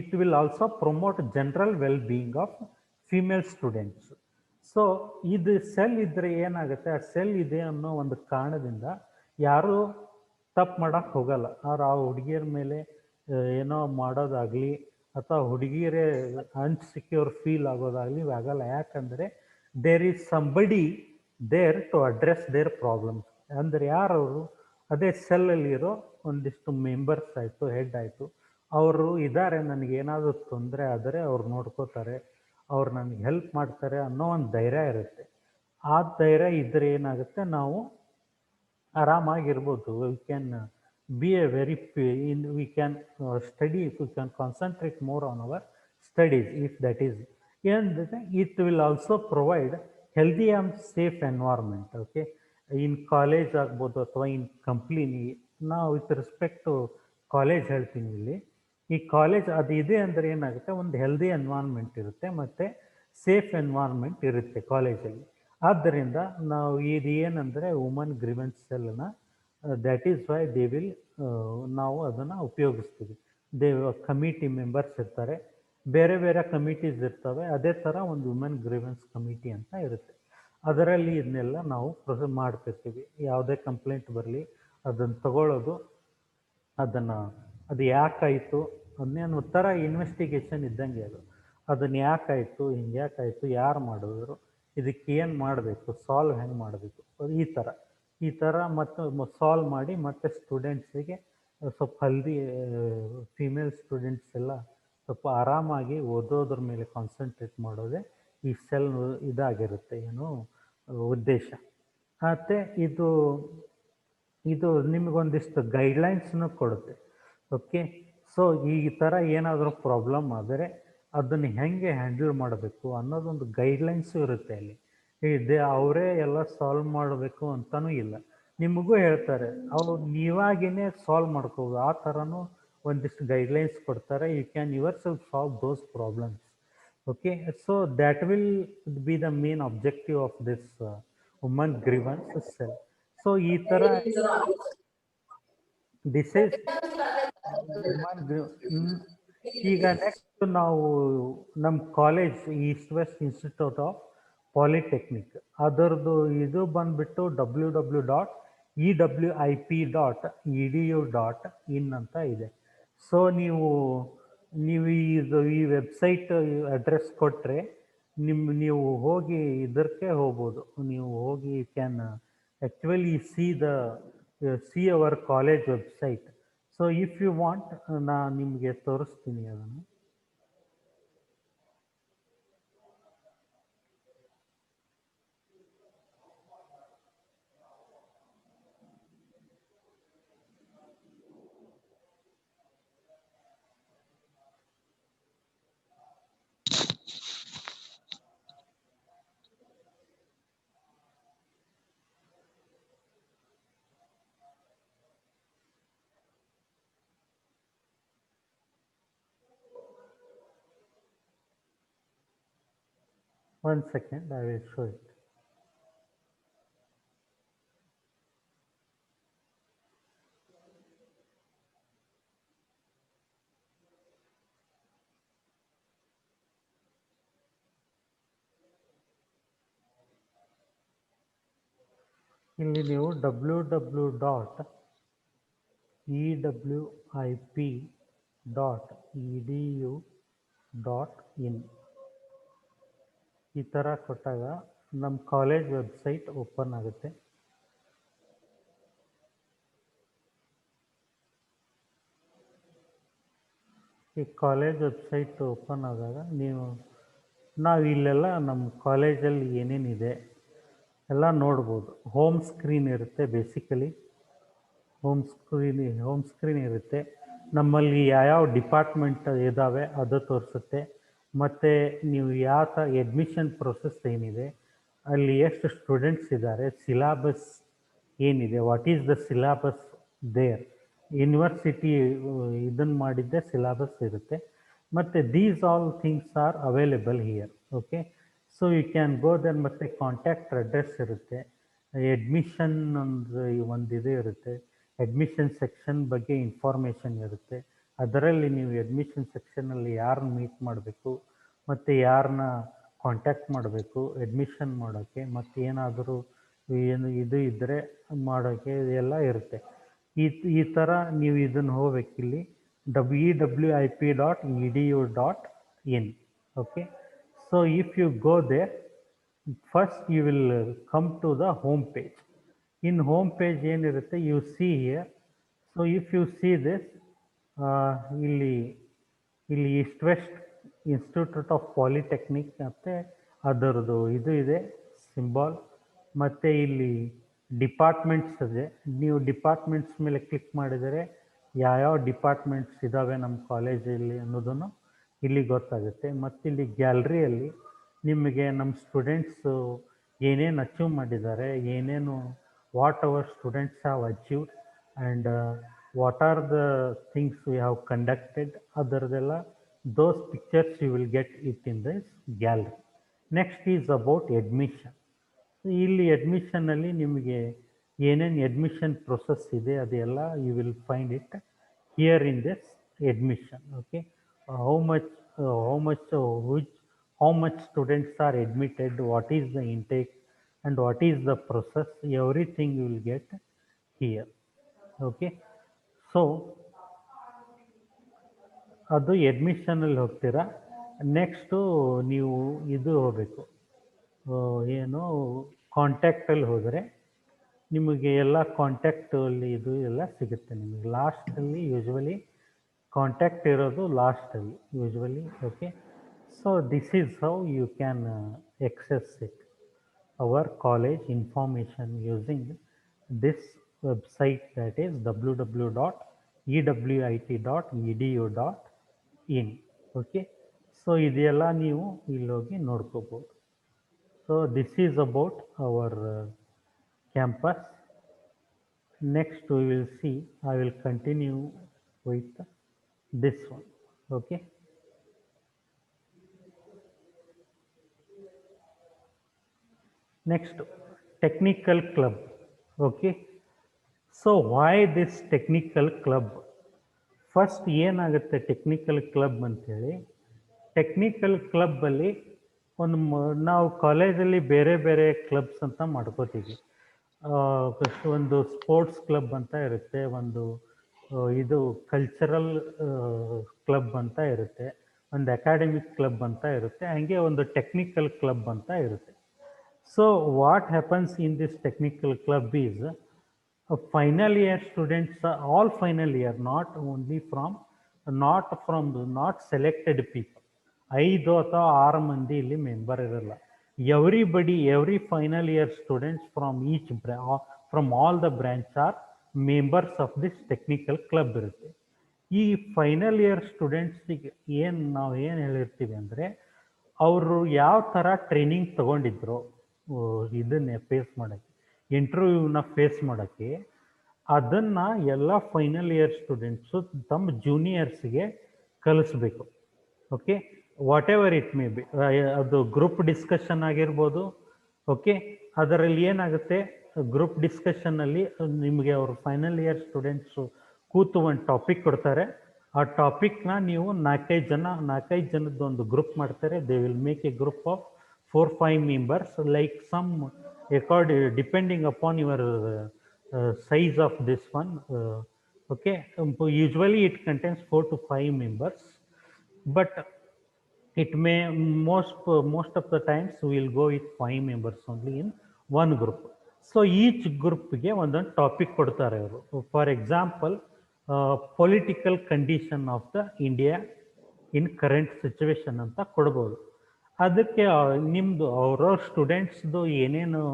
it will also promote general well being of female students. So ಇದು ಸೆಲ್ ಇದ್ದರೆ ಏನಾಗುತ್ತೆ, ಆ ಸೆಲ್ ಇದೆ ಅನ್ನೋ ಒಂದು ಕಾರಣದಿಂದ ಯಾರೂ ತಪ್ಪು ಮಾಡೋಕ್ಕೆ ಹೋಗಲ್ಲ. ಅವ್ರು ಆ ಹುಡುಗಿಯರ ಮೇಲೆ ಏನೋ ಮಾಡೋದಾಗಲಿ ಅಥವಾ ಹುಡುಗಿಯರೇ ಅನ್ಸೆಕ್ಯೂರ್ ಫೀಲ್ ಆಗೋದಾಗಲಿ ಆಗಲ್ಲ. ಯಾಕಂದರೆ there is somebody there to address their problems. ಅಂದರೆ ಯಾರವರು, ಅದೇ ಸೆಲ್ಲಲ್ಲಿರೋ ಒಂದಿಷ್ಟು ಮೆಂಬರ್ಸ್ ಆಯಿತು, ಹೆಡ್ ಆಯಿತು, ಅವರು ಇದ್ದಾರೆ, ನನಗೇನಾದರೂ ತೊಂದರೆ ಆದರೆ ಅವ್ರು ನೋಡ್ಕೋತಾರೆ, ಅವ್ರು ನನಗೆ ಹೆಲ್ಪ್ ಮಾಡ್ತಾರೆ ಅನ್ನೋ ಒಂದು ಧೈರ್ಯ ಇರುತ್ತೆ. ಆ ಧೈರ್ಯ ಇದ್ದರೆ ಏನಾಗುತ್ತೆ, ನಾವು ಆರಾಮಾಗಿರ್ಬೋದು. We can be a very we can study, we can concentrate more on our studies if that is. ಏನಂದರೆ it will also provide healthy and safe environment. Okay, in college ಆಗ್ಬೋದು ಅಥವಾ ಇನ್ ಕಂಪ್ನಿ, ನಾವು with respect to college ಹೇಳ್ತೀನಿ ಇಲ್ಲಿ. ಈ college ಅದು ಇದೆ ಅಂದರೆ ಏನಾಗುತ್ತೆ, ಒಂದು ಹೆಲ್ದಿ ಎನ್ವೈರ್ಮೆಂಟ್ ಇರುತ್ತೆ ಮತ್ತು ಸೇಫ್ ಎನ್ವೈರ್ಮೆಂಟ್ ಇರುತ್ತೆ ಕಾಲೇಜಲ್ಲಿ. ಆದ್ದರಿಂದ ನಾವು ಇದು ಏನಂದರೆ ವುಮನ್ ಗ್ರೀವೆನ್ಸ್ ಸೆಲ್ನ, that is why they will, ನಾವು ಅದನ್ನು ಉಪಯೋಗಿಸ್ತೀವಿ. ಕಮಿಟಿ ಮೆಂಬರ್ಸ್ ಇರ್ತಾರೆ, ಬೇರೆ ಬೇರೆ ಕಮಿಟೀಸ್ ಇರ್ತವೆ, ಅದೇ ಥರ ಒಂದು ವುಮೆನ್ ಗ್ರೀವೆನ್ಸ್ ಕಮಿಟಿ ಅಂತ ಇರುತ್ತೆ. ಅದರಲ್ಲಿ ಇದನ್ನೆಲ್ಲ ನಾವು ಮಾಡ್ತಿರ್ತೀವಿ. ಯಾವುದೇ ಕಂಪ್ಲೇಂಟ್ ಬರಲಿ ಅದನ್ನು ತಗೊಳ್ಳೋದು, ಅದು ಯಾಕಾಯಿತು, ಅದನ್ನೇನು ಥರ ಇನ್ವೆಸ್ಟಿಗೇಷನ್ ಇದ್ದಂಗೆ ಅದನ್ನು ಯಾಕಾಯಿತು, ಹಿಂಗೆ ಯಾಕಾಯಿತು, ಯಾರು ಮಾಡಿದ್ರು, ಇದಕ್ಕೆ ಏನು ಮಾಡಬೇಕು, ಸಾಲ್ವ್ ಹೆಂಗೆ ಮಾಡಬೇಕು, ಈ ಥರ ಮತ್ತು ಸಾಲ್ವ್ ಮಾಡಿ ಮತ್ತು ಸ್ಟೂಡೆಂಟ್ಸಿಗೆ ಸ್ವಲ್ಪ ಹೆಲ್ದಿ, ಫಿಮೇಲ್ ಸ್ಟೂಡೆಂಟ್ಸ್ ಎಲ್ಲ ಸ್ವಲ್ಪ ಆರಾಮಾಗಿ ಓದೋದ್ರ ಮೇಲೆ ಕಾನ್ಸಂಟ್ರೇಟ್ ಮಾಡೋದೇ ಈ ಸೆಲ್ ಇದಾಗಿರುತ್ತೆ, ಏನು ಉದ್ದೇಶ. ಮತ್ತು ಇದು ನಿಮಗೊಂದಿಷ್ಟು ಗೈಡ್ಲೈನ್ಸ್ನು ಕೊಡುತ್ತೆ. ಓಕೆ, ಸೊ ಈ ಥರ ಏನಾದರೂ ಪ್ರಾಬ್ಲಮ್ ಆದರೆ ಅದನ್ನು ಹೆಂಗೆ ಹ್ಯಾಂಡಲ್ ಮಾಡಬೇಕು ಅನ್ನೋದೊಂದು ಗೈಡ್ಲೈನ್ಸು ಇರುತ್ತೆ ಅಲ್ಲಿ. ಅವರೇ ಎಲ್ಲ ಸಾಲ್ವ್ ಮಾಡಬೇಕು ಅಂತಲೂ ಇಲ್ಲ, ನಿಮಗೂ ಹೇಳ್ತಾರೆ, ಅವ್ರು ನೀವಾಗಿಯೇ ಸಾಲ್ವ್ ಮಾಡ್ಕೋಬೋದು, ಆ ಥರನೂ ಒಂದಿಷ್ಟು ಗೈಡ್ಲೈನ್ಸ್ ಕೊಡ್ತಾರೆ. You can yourself solve those problems. Okay, so that will be the main objective of this woman grievance cell. So ಈ ಥರ ದಿಸ್ ಈಸ್ ಈಗ ನೆಕ್ಸ್ಟ್ ನಾವು ನಮ್ಮ college East West Institute of Polytechnic, ಅದರದ್ದು ಇದು ಬಂದುಬಿಟ್ಟು www.ewip.edu.in ಅಂತ ಇದೆ. ಸೊ ನೀವು ಈ ವೆಬ್ಸೈಟ್ ಅಡ್ರೆಸ್ ಕೊಟ್ಟರೆ ನೀವು ಹೋಗಿ ಇದಕ್ಕೆ ಹೋಗ್ಬೋದು. ನೀವು ಹೋಗಿ can actually see our college website. So if you want, ನಾನು ನಿಮಗೆ ತೋರಿಸ್ತೀನಿ ಅದನ್ನು. 1 second, I will show it. ಇಲ್ಲಿ ನೀವು www.ewip.edu.in ಈ ಥರ ಕೊಟ್ಟಾಗ ನಮ್ಮ ಕಾಲೇಜ್ ವೆಬ್ಸೈಟ್ ಓಪನ್ ಆಗುತ್ತೆ. ಈ ಕಾಲೇಜ್ ವೆಬ್ಸೈಟ್ ಓಪನ್ ಆದಾಗ ನಾವು ಇಲ್ಲೆಲ್ಲ ನಮ್ಮ ಕಾಲೇಜಲ್ಲಿ ಏನೇನಿದೆ ಎಲ್ಲ ನೋಡ್ಬೋದು. ಹೋಮ್ ಸ್ಕ್ರೀನ್ ಇರುತ್ತೆ. ಬೇಸಿಕಲಿ ಹೋಮ್ ಸ್ಕ್ರೀನ್ ಇರುತ್ತೆ. ನಮ್ಮಲ್ಲಿ ಯಾವ್ಯಾವ ಡಿಪಾರ್ಟ್ಮೆಂಟ್ ಇದ್ದಾವೆ ಅದು ತೋರಿಸುತ್ತೆ. ಮತ್ತು ನೀವು ಯಾವ ಥರ ಅಡ್ಮಿಷನ್ ಪ್ರೊಸೆಸ್ ಏನಿದೆ, ಅಲ್ಲಿ ಎಷ್ಟು ಸ್ಟೂಡೆಂಟ್ಸ್ ಇದ್ದಾರೆ, ಸಿಲಾಬಸ್ ಏನಿದೆ, what is the syllabus there, university ಇದನ್ನು ಮಾಡಿದ್ದೆ ಸಿಲಾಬಸ್ ಇರುತ್ತೆ. ಮತ್ತು these all things are available here. Okay, so you can go then. ಮತ್ತು ಕಾಂಟ್ಯಾಕ್ಟ್ ಅಡ್ರೆಸ್ ಇರುತ್ತೆ. ಅಡ್ಮಿಷನ್ ಒಂದು ಇದು ಇರುತ್ತೆ. ಅಡ್ಮಿಷನ್ ಸೆಕ್ಷನ್ ಬಗ್ಗೆ ಇನ್ಫಾರ್ಮೇಷನ್ ಇರುತ್ತೆ. ಅದರಲ್ಲಿ ನೀವು ಅಡ್ಮಿಷನ್ ಸೆಕ್ಷನಲ್ಲಿ ಯಾರನ್ನ ಮೀಟ್ ಮಾಡಬೇಕು ಮತ್ತು ಯಾರನ್ನ ಕಾಂಟ್ಯಾಕ್ಟ್ ಮಾಡಬೇಕು ಅಡ್ಮಿಷನ್ ಮಾಡೋಕ್ಕೆ, ಮತ್ತು ಏನಾದರೂ ಏನು ಇದು ಇದ್ದರೆ ಮಾಡೋಕ್ಕೆ ಇದೆಲ್ಲ ಇರುತ್ತೆ. ಈ ಥರ ನೀವು ಇದನ್ನು ಹೋಗ್ಬೇಕಿಲ್ಲಿ www.ewip.edu.in. Okay, so if you go there, first you will come to the home page. In home page ಏನಿರುತ್ತೆ, you see here. So if you see this, ಇಲ್ಲಿ East West Institute of Polytechnic ಮತ್ತು ಅದರದ್ದು ಇದು ಇದೆ symbol. ಮತ್ತು ಇಲ್ಲಿ departments ಇದೆ. ನೀವು ಡಿಪಾರ್ಟ್ಮೆಂಟ್ಸ್ ಮೇಲೆ ಕ್ಲಿಕ್ ಮಾಡಿದರೆ ಯಾವ್ಯಾವ ಡಿಪಾರ್ಟ್ಮೆಂಟ್ಸ್ ಇದ್ದಾವೆ ನಮ್ಮ ಕಾಲೇಜಲ್ಲಿ ಅನ್ನೋದನ್ನು ಇಲ್ಲಿ ಗೊತ್ತಾಗುತ್ತೆ. ಮತ್ತು ಇಲ್ಲಿ ಗ್ಯಾಲರಿಯಲ್ಲಿ ನಿಮಗೆ ನಮ್ಮ ಸ್ಟೂಡೆಂಟ್ಸು ಏನೇನು ಅಚೀವ್ ಮಾಡಿದ್ದಾರೆ, ಏನೇನು what our students have achieved, and what are the things we have conducted, ಅದರದೆಲ್ಲ those pictures you will get it in this gallery. Next is about admission. ಇಲ್ಲಿ ಅಡ್ಮಿಷನಲ್ಲಿ ನಿಮಗೆ ಏನೇನು ಅಡ್ಮಿಷನ್ ಪ್ರೊಸೆಸ್ ಇದೆ ಅದೆಲ್ಲ you will find it here in this admission. Okay, how much students are admitted, what is the intake, and what is the process, everything you will get here. Okay, so ಅದು ಅಡ್ಮಿಷನಲ್ಲಿ ಹೋಗ್ತೀರಾ. Next ನೀವು ಇದು ಹೋಗಬೇಕು, ಏನು ಕಾಂಟ್ಯಾಕ್ಟಲ್ಲಿ ಹೋದರೆ ನಿಮಗೆ ಎಲ್ಲ ಕಾಂಟ್ಯಾಕ್ಟಲ್ಲಿ ಇದು ಎಲ್ಲ ಸಿಗುತ್ತೆ ನಿಮಗೆ. ಲಾಸ್ಟಲ್ಲಿ ಯೂಶ್ವಲಿ ಕಾಂಟ್ಯಾಕ್ಟ್ ಇರೋದು ಲಾಸ್ಟಲ್ಲಿ usually. Okay, so this is how you can access it, our college information, using this website, that is www.ewip.edu.in. okay, so ಇದೆಲ್ಲ ನೀವು ಇಲ್ಲೋಗಿ ನೋಡ್ಕೋಬೋದು. So this is about our campus. Next we will see, I will continue with this one. Okay, next, technical club. Okay, so why this technical club? First ಏನಾಗುತ್ತೆ technical club ಅಂತೇಳಿ, technical ಕ್ಲಬ್ಬಲ್ಲಿ ನಾವು ಕಾಲೇಜಲ್ಲಿ ಬೇರೆ ಬೇರೆ clubs ಅಂತ ಮಾಡ್ಕೋತೀವಿ. ಒಂದು sports club ಅಂತ ಇರುತ್ತೆ, ಒಂದು ಇದು ಕಲ್ಚರಲ್ ಕ್ಲಬ್ ಅಂತ ಇರುತ್ತೆ, ಒಂದು ಅಕಾಡೆಮಿಕ್ ಕ್ಲಬ್ ಅಂತ ಇರುತ್ತೆ, ಹಾಗೆ ಒಂದು ಟೆಕ್ನಿಕಲ್ ಕ್ಲಬ್ ಅಂತ ಇರುತ್ತೆ. So what happens in this technical club is, final year students, all final year, not selected people. 5 ಅಥವಾ 6 ಮಂದಿ ಇಲ್ಲಿ ಮೆಂಬರ್ ಇರಲ್ಲ. every final year students from all the branch are members of this technical club ಇರುತ್ತೆ. ಈ final year ಸ್ಟೂಡೆಂಟ್ಸಿಗೆ ನಾವು ಏನು ಹೇಳಿರ್ತೀವಿ ಅಂದರೆ, ಅವರು ಯಾವ ಥರ ಟ್ರೈನಿಂಗ್ ತಗೊಂಡಿದ್ರು ಇದನ್ನೇ ಫೇಸ್ ಮಾಡೋಕ್ಕೆ, ಇಂಟರ್ವ್ಯೂನ ಫೇಸ್ ಮಾಡೋಕ್ಕೆ, ಅದನ್ನು ಎಲ್ಲ ಫೈನಲ್ ಇಯರ್ ಸ್ಟೂಡೆಂಟ್ಸು ತಮ್ಮ ಜೂನಿಯರ್ಸ್ಗೆ ಕಲಿಸ್ಬೇಕು. Okay, what ever it may B, ಅದು ಗ್ರೂಪ್ ಡಿಸ್ಕಷನ್ ಆಗಿರ್ಬೋದು. ಓಕೆ, ಅದರಲ್ಲಿ ಏನಾಗುತ್ತೆ, ಗ್ರೂಪ್ ಡಿಸ್ಕಷನ್ನಲ್ಲಿ ನಿಮಗೆ ಅವರು ಫೈನಲ್ ಇಯರ್ ಸ್ಟೂಡೆಂಟ್ಸು ಕೂತು ಒಂದು ಟಾಪಿಕ್ ಕೊಡ್ತಾರೆ. ಆ ಟಾಪಿಕ್ನ ನೀವು 4-5 ಜನದ್ದು ಒಂದು ಗ್ರೂಪ್ ಮಾಡ್ತಾರೆ. They will make a group of 4-5 members, like some depending upon your size of this one. Okay, usually it contains 4-5 members, but it may most of the times we will go with 5 members only in one group. So each group ಗೆ ಒಂದೊಂದು topic ಕೊಡ್ತಾರೆ ಅವರು. For example, political condition of the India in current situation ಅಂತ ಕೊಡ್ಬೋದು. ಅದಕ್ಕೆ ನಿಮ್ಮದು ಅವ್ರವ್ರ ಸ್ಟೂಡೆಂಟ್ಸ್ದು ಏನೇನು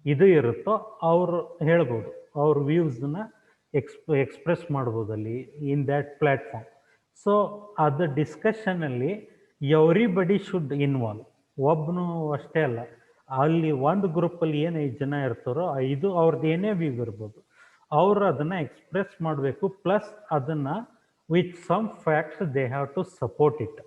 ಇದು ಇರುತ್ತೋ ಅವರು ಹೇಳ್ಬೋದು, ಅವ್ರ ವ್ಯೂಸ್ನ ಎಕ್ಸ್ಪ್ರೆಸ್ ಮಾಡ್ಬೋದು ಅಲ್ಲಿ ಇನ್ ದ್ಯಾಟ್ ಪ್ಲ್ಯಾಟ್ಫಾರ್ಮ್. ಸೊ ಅದು ಡಿಸ್ಕಷನಲ್ಲಿ ಎವ್ರಿಬಡಿ ಶುಡ್ ಇನ್ವಾಲ್ವ್. ಒಬ್ಬನು ಅಷ್ಟೇ ಅಲ್ಲ, ಅಲ್ಲಿ ಒಂದು ಗ್ರೂಪಲ್ಲಿ ಏನು 5 ಜನ ಇರ್ತಾರೋ 5 ಅವ್ರದ್ದು ಏನೇ ವ್ಯೂ ಇರ್ಬೋದು, ಅವರು ಅದನ್ನು ಎಕ್ಸ್ಪ್ರೆಸ್ ಮಾಡಬೇಕು. ಪ್ಲಸ್ ಅದನ್ನು with some facts they have to support it.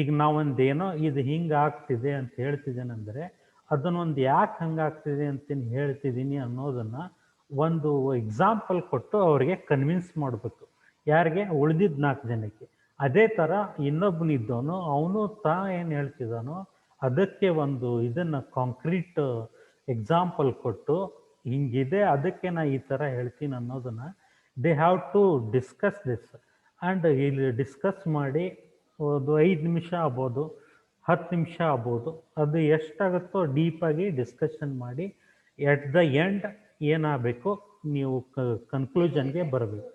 ಈಗ ನಾವೊಂದೇನೋ ಇದು ಹಿಂಗೆ ಆಗ್ತಿದೆ ಅಂತ ಹೇಳ್ತಿದ್ದೇನೆಂದರೆ ಅದನ್ನೊಂದು ಯಾಕೆ ಹಂಗಾಗ್ತಿದೆ ಅಂತ ಹೇಳ್ತಿದ್ದೀನಿ ಅನ್ನೋದನ್ನು ಒಂದು ಎಕ್ಸಾಂಪಲ್ ಕೊಟ್ಟು ಅವ್ರಿಗೆ ಕನ್ವಿನ್ಸ್ ಮಾಡಬೇಕು. ಯಾರಿಗೆ? ಉಳಿದಿದ್ದ 4 ಜನಕ್ಕೆ. ಅದೇ ಥರ ಇನ್ನೊಬ್ಬನಿದ್ದವನು ಅವನು ಏನು ಹೇಳ್ತಿದ್ದಾನೋ ಅದಕ್ಕೆ ಒಂದು ಇದನ್ನು ಕಾಂಕ್ರೀಟ್ ಎಕ್ಸಾಂಪಲ್ ಕೊಟ್ಟು ಹಿಂಗಿದೆ ಅದಕ್ಕೆ ನಾ ಈ ಥರ ಹೇಳ್ತೀನಿ ಅನ್ನೋದನ್ನು they have to discuss this. And ಇಲ್ಲಿ ಡಿಸ್ಕಸ್ ಮಾಡಿ ಒಂದು 5 ನಿಮಿಷ ಆಗ್ಬೋದು, 10 ನಿಮಿಷ ಆಗ್ಬೋದು, ಅದು ಎಷ್ಟಾಗುತ್ತೋ ಡೀಪಾಗಿ ಡಿಸ್ಕಷನ್ ಮಾಡಿ ಎಟ್ ದ ಎಂಡ್ ಏನಾಗಬೇಕು, ನೀವು ಕನ್ಕ್ಲೂಷನ್ಗೆ ಬರಬೇಕು.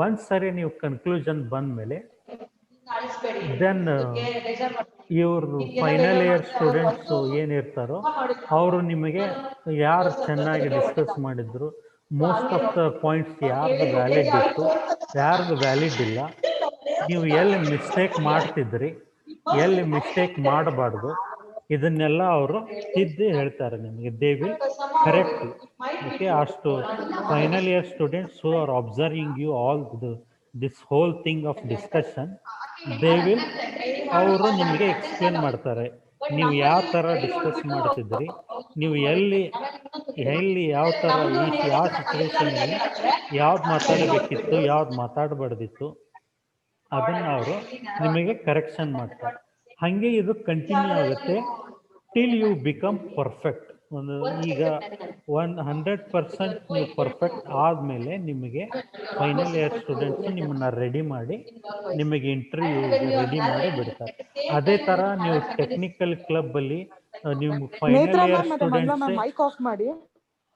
ಒಂದು ಸರಿ ನೀವು ಕನ್ಕ್ಲೂಷನ್ ಬಂದಮೇಲೆ ದೆನ್ ಇವರು ಫೈನಲ್ ಇಯರ್ ಸ್ಟೂಡೆಂಟ್ಸು ಏನಿರ್ತಾರೋ ಅವರು ನಿಮಗೆ ಯಾರು ಚೆನ್ನಾಗಿ ಡಿಸ್ಕಸ್ ಮಾಡಿದ್ರು, ಮೋಸ್ಟ್ ಆಫ್ ದ ಪಾಯಿಂಟ್ಸ್ ಯಾರ್ದು ವ್ಯಾಲಿಡ್ ಇತ್ತು, ಯಾರ್ದು ವ್ಯಾಲಿಡ್ ಇಲ್ಲ, ನೀವು ಎಲ್ಲಿ ಮಿಸ್ಟೇಕ್ ಮಾಡ್ತಿದ್ರಿ, ಎಲ್ಲಿ ಮಿಸ್ಟೇಕ್ ಮಾಡಬಾರ್ದು, ಇದನ್ನೆಲ್ಲ ಅವರು ತಿದ್ದಿ ಹೇಳ್ತಾರೆ ನಿಮಗೆ. They will correct you. Okay, ಅಷ್ಟು final year students who are observing you all this whole thing of discussion, they will ಅವರು ನಿಮಗೆ ಎಕ್ಸ್ಪ್ಲೇನ್ ಮಾಡ್ತಾರೆ ನೀವು ಯಾವ ಥರ ಡಿಸ್ಕಸ್ ಮಾಡ್ತಿದ್ರಿ, ನೀವು ಎಲ್ಲಿ ಯಾವ ಥರ ಯಾವ ಸಿಚುವೇಶನಲ್ಲಿ ಯಾವ್ದು ಮಾತಾಡಬೇಕಿತ್ತು, ಯಾವ್ದು ಮಾತಾಡಬಾರ್ದಿತ್ತು, ಅದನ್ನು ಅವರು ನಿಮಗೆ ಕರೆಕ್ಷನ್ ಮಾಡ್ತಾರೆ. ಹಾಗೆ ಇದು ಕಂಟಿನ್ಯೂ ಆಗುತ್ತೆ ಟಿಲ್ ಯು ಬಿಕಮ್ ಪರ್ಫೆಕ್ಟ್. ಒಂದು ಈಗ 100% ನೀವು ಪರ್ಫೆಕ್ಟ್ ಆದಮೇಲೆ ನಿಮಗೆ ಫೈನಲ್ ಇಯರ್ ಸ್ಟೂಡೆಂಟ್ಸು ನಿಮ್ಮನ್ನು ರೆಡಿ ಮಾಡಿ ನಿಮಗೆ ಇಂಟರ್ವ್ಯೂ ರೆಡಿ ಮಾಡಿ ಬಿಡ್ತಾರೆ. ಅದೇ ಥರ ನೀವು ಟೆಕ್ನಿಕಲ್ ಕ್ಲಬ್ಬಲ್ಲಿ ನೀವು ಫೈನಲ್ ಇಯರ್ ಸ್ಟೂಡೆಂಟ್ಸೇ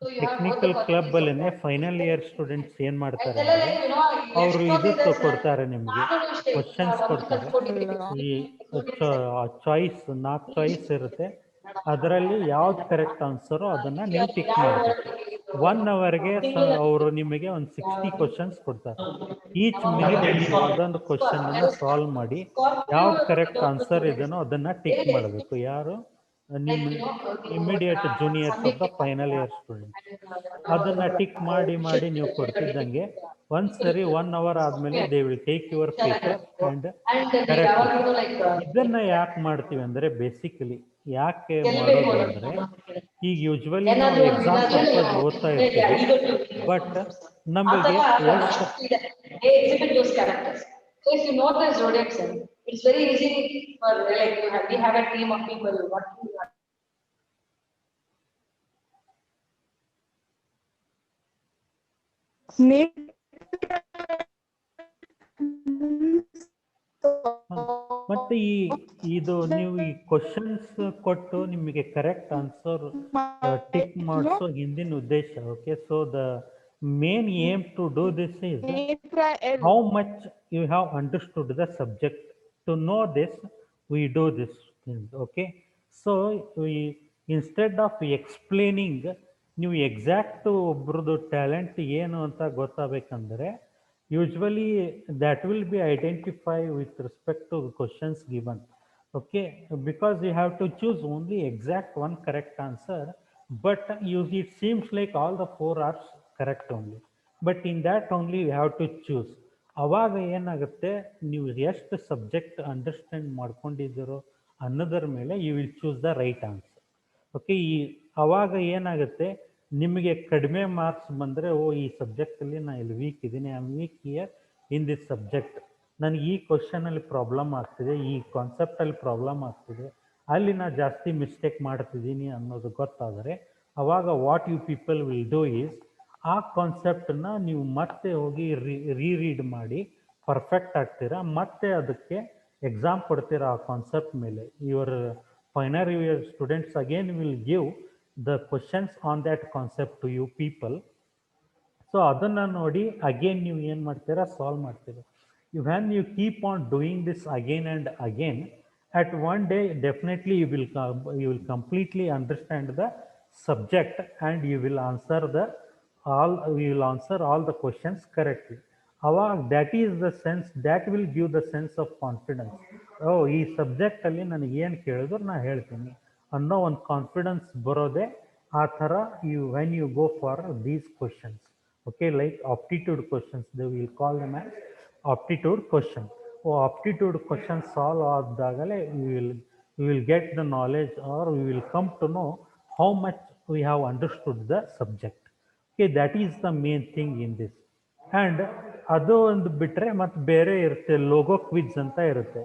ಟೆಕ್ನಿಕಲ್ ಕ್ಲಬ್ಬಲ್ಲೇ ಫೈನಲ್ ಇಯರ್ ಸ್ಟೂಡೆಂಟ್ಸ್ ಏನು ಮಾಡ್ತಾರೆ ಅಂದರೆ ಅವರು ಇದು ಕೊಡ್ತಾರೆ, ನಿಮಗೆ ಕ್ವಶನ್ಸ್ ಕೊಡ್ತಾರೆ. ಈ ಚಾಯ್ಸ್ 4 ಚಾಯ್ಸ್ ಇರುತ್ತೆ, ಅದರಲ್ಲಿ ಯಾವ್ದು ಕರೆಕ್ಟ್ ಆನ್ಸರೋ ಅದನ್ನು ನೀವು ಟಿಕ್ ಮಾಡಬೇಕು. 1 ಅವರ್ಗೆ ಅವರು ನಿಮಗೆ ಒಂದು 60 ಕ್ವಶನ್ಸ್ ಕೊಡ್ತಾರೆ. ಈಚ್ ಮಿನಿಟ್ ನೀವು ಅದೊಂದು ಕ್ವಶನನ್ನು ಸಾಲ್ವ್ ಮಾಡಿ ಯಾವ್ದು ಕರೆಕ್ಟ್ ಆನ್ಸರ್ ಇದೆನೋ ಅದನ್ನು ಟಿಕ್ ಮಾಡಬೇಕು. ಯಾರು? ನಿಮ್ಮ immediate juniors of the final year student. ಅದನ್ನು ಟಿಕ್ ಮಾಡಿ ನೀವು ಕೊಡ್ತಿದ್ದಂಗೆ ಒಂದ್ಸರಿ 1 ಅವರ್ ಆದಮೇಲೆ they will take your paper and correct. ಇದನ್ನು ಯಾಕೆ ಮಾಡ್ತೀವಿ ಅಂದರೆ ಬೇಸಿಕಲಿ ಯಾಕೆ ಮಾಡೋದು ಅಂದರೆ ಈಗ ಯೂಶ್ವಲಿ ನಾವು ಎಕ್ಸಾಮ್ ಪರ್ಪಸ್ ಓದ್ತಾ ಇರ್ತೀವಿ, ಬಟ್ ನಮಗೆ ಎಷ್ಟು So if you know the zodiac sign, it's very easy for like we have a team of people working. ಮತ್ತೆ ಇದು ನೀವು ಈ ಕ್ವಶನ್ಸ್ ಕೊಟ್ಟು ನಿಮಗೆ ಕರೆಕ್ಟ್ ಆನ್ಸರ್ ಟಿಕ್ ಮಾಡಿಸೋ ಹಿಂದಿನ ಉದ್ದೇಶ. Okay, so the main aim to do this is how much you have understood the subject. To know this, we do this thing. Okay, so we instead of explaining, ನೀವು exact ಒಬ್ರದ್ದು talent ಏನು ಅಂತ ಗೊತ್ತಾಗಬೇಕಂದ್ರೆ usually that will be identified with respect to questions given. Okay, because you have to choose only exact one correct answer, but it seems like all the 4 are correct only, but in that only you have to choose ಅವಾಗ ಏನಾಗುತ್ತೆ, ನೀವು ಎಷ್ಟು subject understand ಮಾಡ್ಕೊಂಡಿದ್ದೀರೋ ಅನ್ನೋದ್ರ ಮೇಲೆ you will choose the right answer. Okay, ಅವಾಗ ಏನಾಗುತ್ತೆ, ನಿಮಗೆ ಕಡಿಮೆ ಮಾರ್ಕ್ಸ್ ಬಂದರೆ, ಓ ಈ ಸಬ್ಜೆಕ್ಟಲ್ಲಿ ನಾನು ಇಲ್ಲಿ ವೀಕ್ ಇದ್ದೀನಿ, I am weak here in this subject, ನನಗೆ ಈ ಕ್ವಶನಲ್ಲಿ ಪ್ರಾಬ್ಲಮ್ ಆಗ್ತಿದೆ, ಈ ಕಾನ್ಸೆಪ್ಟಲ್ಲಿ ಪ್ರಾಬ್ಲಮ್ ಆಗ್ತಿದೆ, ಅಲ್ಲಿ ನಾನು ಜಾಸ್ತಿ ಮಿಸ್ಟೇಕ್ ಮಾಡ್ತಿದ್ದೀನಿ ಅನ್ನೋದು ಗೊತ್ತಾದರೆ, ಅವಾಗ what you people will do is, ಆ ಕಾನ್ಸೆಪ್ಟನ್ನ ನೀವು ಮತ್ತೆ ಹೋಗಿ ರೀಡ್ ಮಾಡಿ ಪರ್ಫೆಕ್ಟ್ ಆಗ್ತೀರಾ, ಮತ್ತೆ ಅದಕ್ಕೆ ಎಕ್ಸಾಮ್ ಕೊಡ್ತೀರಾ ಆ ಕಾನ್ಸೆಪ್ಟ್ ಮೇಲೆ. Your final year students again will give the questions on that concept to you people. So ಅದನ್ನು ನೋಡಿ ಅಗೇನ್ ನೀವು ಏನು ಮಾಡ್ತೀರಾ, ಸಾಲ್ವ್ ಮಾಡ್ತೀರಾ. When you keep on doing this again and again, at one day definitely you will completely understand the subject and you will answer all the questions correctly. That is the sense, that will give the sense of confidence. ಓ ಈ ಸಬ್ಜೆಕ್ಟಲ್ಲಿ ನನಗೆ ಏನು ಕೇಳಿದ್ರು ನಾನು ಹೇಳ್ತೀನಿ ಅನ್ನೋ ಒಂದು confidence ಬರೋದೇ ಆ ಥರ. When you go for these questions, okay, like aptitude questions, they will call them as aptitude question. Aptitude question solve ಆದಾಗಲೇ you will get the knowledge or we will come to know how much we have understood the subject. Okay, that is the main thing in this. And ಅದು ಒಂದು ಬಿಟ್ಟರೆ ಮತ್ತು ಬೇರೆ ಇರುತ್ತೆ, logo quiz ಅಂತ ಇರುತ್ತೆ.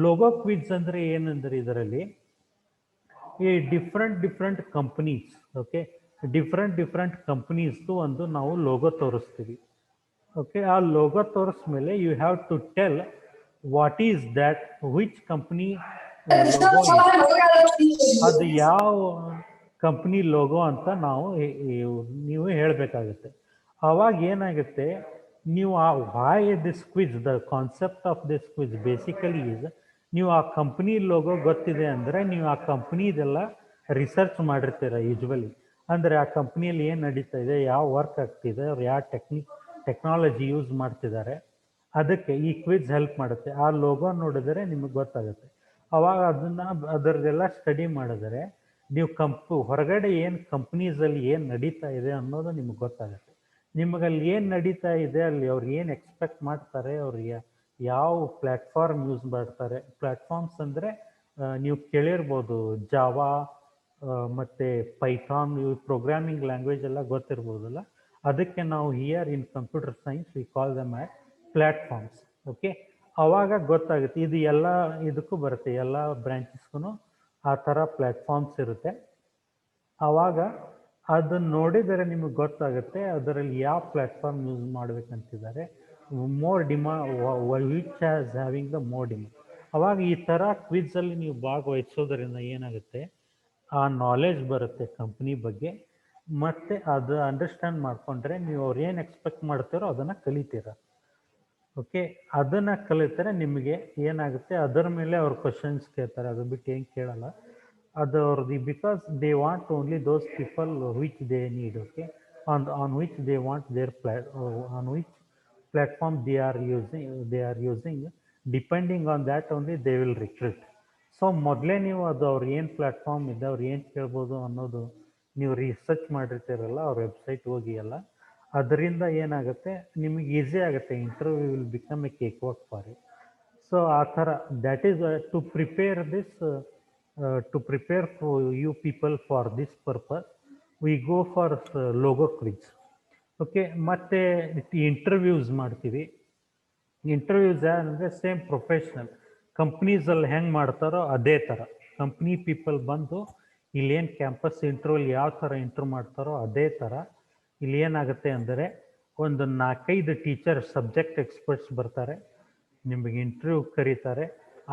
Logo quiz ಅಂದರೆ ಏನಂದರೆ, ಇದರಲ್ಲಿ ಈ ಡಿಫ್ರೆಂಟ್ ಕಂಪ್ನೀಸ್, ಓಕೆ, ಡಿಫ್ರೆಂಟ್ ಕಂಪ್ನೀಸ್ದು ಒಂದು ನಾವು ಲೋಗೋ ತೋರಿಸ್ತೀವಿ. ಓಕೆ, ಆ ಲೋಗೋ ತೋರಿಸ್ಮೇಲೆ you have to tell what is that, which company ಅದು ಯಾವ ಕಂಪ್ನಿ ಲೋಗೋ ಅಂತ ನೀವು ಹೇಳಬೇಕಾಗುತ್ತೆ. ಆವಾಗ ಏನಾಗುತ್ತೆ, ನೀವು ಆ why this quiz, the concept of this quiz basically is, ನೀವು ಆ ಕಂಪ್ನಿ ಲೋಗೋ ಗೊತ್ತಿದೆ ಅಂದರೆ ನೀವು ಆ ಕಂಪ್ನಿದೆಲ್ಲ ರಿಸರ್ಚ್ ಮಾಡಿರ್ತೀರ ಯೂಶ್ವಲಿ. ಅಂದರೆ ಆ ಕಂಪ್ನಿಯಲ್ಲಿ ಏನು ನಡೀತಾ ಇದೆ, ಯಾವ ವರ್ಕ್ ಆಗ್ತಿದೆ, ಅವ್ರು ಯಾವ ಟೆಕ್ನಾಲಜಿ ಯೂಸ್ ಮಾಡ್ತಿದ್ದಾರೆ, ಅದಕ್ಕೆ ಈ ಕ್ವಿಜ್ ಹೆಲ್ಪ್ ಮಾಡುತ್ತೆ. ಆ ಲೋಗೋ ನೋಡಿದರೆ ನಿಮಗೆ ಗೊತ್ತಾಗುತ್ತೆ. ಅವಾಗ ಅದರದೆಲ್ಲ ಸ್ಟಡಿ ಮಾಡಿದರೆ ನೀವು ಹೊರಗಡೆ ಏನು ಕಂಪ್ನೀಸಲ್ಲಿ ಏನು ನಡೀತಾ ಇದೆ ಅನ್ನೋದು ನಿಮಗೆ ಗೊತ್ತಾಗುತ್ತೆ. ನಿಮಗಲ್ಲಿ ಏನು ನಡೀತಾ ಇದೆ, ಅಲ್ಲಿ ಅವ್ರು ಏನು ಎಕ್ಸ್ಪೆಕ್ಟ್ ಮಾಡ್ತಾರೆ, ಅವ್ರಿಗೆ ಯಾವ ಪ್ಲ್ಯಾಟ್ಫಾರ್ಮ್ ಯೂಸ್ ಮಾಡ್ತಾರೆ. ಪ್ಲ್ಯಾಟ್ಫಾರ್ಮ್ಸ್ ಅಂದರೆ ನೀವು ಕೇಳಿರ್ಬೋದು, ಜಾವಾ ಮತ್ತು ಪೈಥಾನ್, ಇವು ಪ್ರೋಗ್ರಾಮಿಂಗ್ ಲ್ಯಾಂಗ್ವೇಜ್ ಎಲ್ಲ ಗೊತ್ತಿರ್ಬೋದಲ್ಲ, ಅದಕ್ಕೆ ನಾವು here in computer science we call them at platforms. Okay, ಆವಾಗ ಗೊತ್ತಾಗುತ್ತೆ. ಇದು ಎಲ್ಲ ಇದಕ್ಕೂ ಬರುತ್ತೆ, ಎಲ್ಲ ಬ್ರ್ಯಾಂಚಸ್ಗೂ ಆ ಥರ ಪ್ಲ್ಯಾಟ್ಫಾರ್ಮ್ಸ್ ಇರುತ್ತೆ. ಆವಾಗ ಅದನ್ನು ನೋಡಿದರೆ ನಿಮಗೆ ಗೊತ್ತಾಗುತ್ತೆ ಅದರಲ್ಲಿ ಯಾವ ಪ್ಲ್ಯಾಟ್ಫಾರ್ಮ್ ಯೂಸ್ ಮಾಡಬೇಕಂತಿದ್ದಾರೆ, more which has having the more demand. ಅವಾಗ ಈ ಥರ ಕ್ವಿಝಲ್ಲಿ ನೀವು ಭಾಗವಹಿಸೋದ್ರಿಂದ ಏನಾಗುತ್ತೆ, ಆ ನಾಲೆಜ್ ಬರುತ್ತೆ ಕಂಪ್ನಿ ಬಗ್ಗೆ, ಮತ್ತು ಅದು ಅಂಡರ್ಸ್ಟ್ಯಾಂಡ್ ಮಾಡಿಕೊಂಡ್ರೆ ನೀವು ಅವ್ರು ಏನು ಎಕ್ಸ್ಪೆಕ್ಟ್ ಮಾಡ್ತೀರೋ ಅದನ್ನು ಕಲಿತೀರ. ಓಕೆ, ಅದನ್ನು ಕಲಿತಾರೆ ನಿಮಗೆ ಏನಾಗುತ್ತೆ, ಅದರ ಮೇಲೆ ಅವ್ರು ಕ್ವಶನ್ಸ್ ಕೇಳ್ತಾರೆ, ಅದು ಬಿಟ್ಟು ಏನು ಕೇಳಲ್ಲ. ಅದು ಅವ್ರದ್ದು, because they want only those people which they need. Okay, on which they want there on which platform they are using, depending on that only they will recruit. So ಮೊದಲೇ ನೀವು ಅದು ಅವ್ರು ಏನು ಪ್ಲ್ಯಾಟ್ಫಾರ್ಮ್ ಇದೆ, ಅವ್ರು ಏನು ಕೇಳ್ಬೋದು ಅನ್ನೋದು ನೀವು ರಿಸರ್ಚ್ ಮಾಡಿರ್ತೀರಲ್ಲ, ಅವ್ರ ವೆಬ್ಸೈಟ್ ಹೋಗಿ ಎಲ್ಲ, ಅದರಿಂದ ಏನಾಗುತ್ತೆ ನಿಮಗೆ ಈಸಿ ಆಗುತ್ತೆ. Interview will become a cake walk for it. So ಆ ಥರ that is to prepare this, to prepare for you people for this purpose we go for logo quiz. Okay, ಮತ್ತು ಇಂಟರ್ವ್ಯೂಸ್ ಮಾಡ್ತೀವಿ. ಇಂಟರ್ವ್ಯೂಸ್ ಅಂದರೆ same professional ಕಂಪ್ನೀಸಲ್ಲಿ ಹೆಂಗೆ ಮಾಡ್ತಾರೋ ಅದೇ ಥರ ಕಂಪ್ನಿ ಪೀಪಲ್ ಬಂದು ಇಲ್ಲೇನು ಕ್ಯಾಂಪಸ್ ಇಂಟರ್ವ್ಯೂಲಿ ಯಾವ ಥರ ಇಂಟರ್ವ್ಯೂ ಮಾಡ್ತಾರೋ ಅದೇ ಥರ ಇಲ್ಲಿ ಏನಾಗುತ್ತೆ ಅಂದರೆ, ಒಂದು 4-5 ಟೀಚರ್ ಸಬ್ಜೆಕ್ಟ್ ಎಕ್ಸ್ಪರ್ಟ್ಸ್ ಬರ್ತಾರೆ, ನಿಮಗೆ ಇಂಟರ್ವ್ಯೂ ಕರೀತಾರೆ.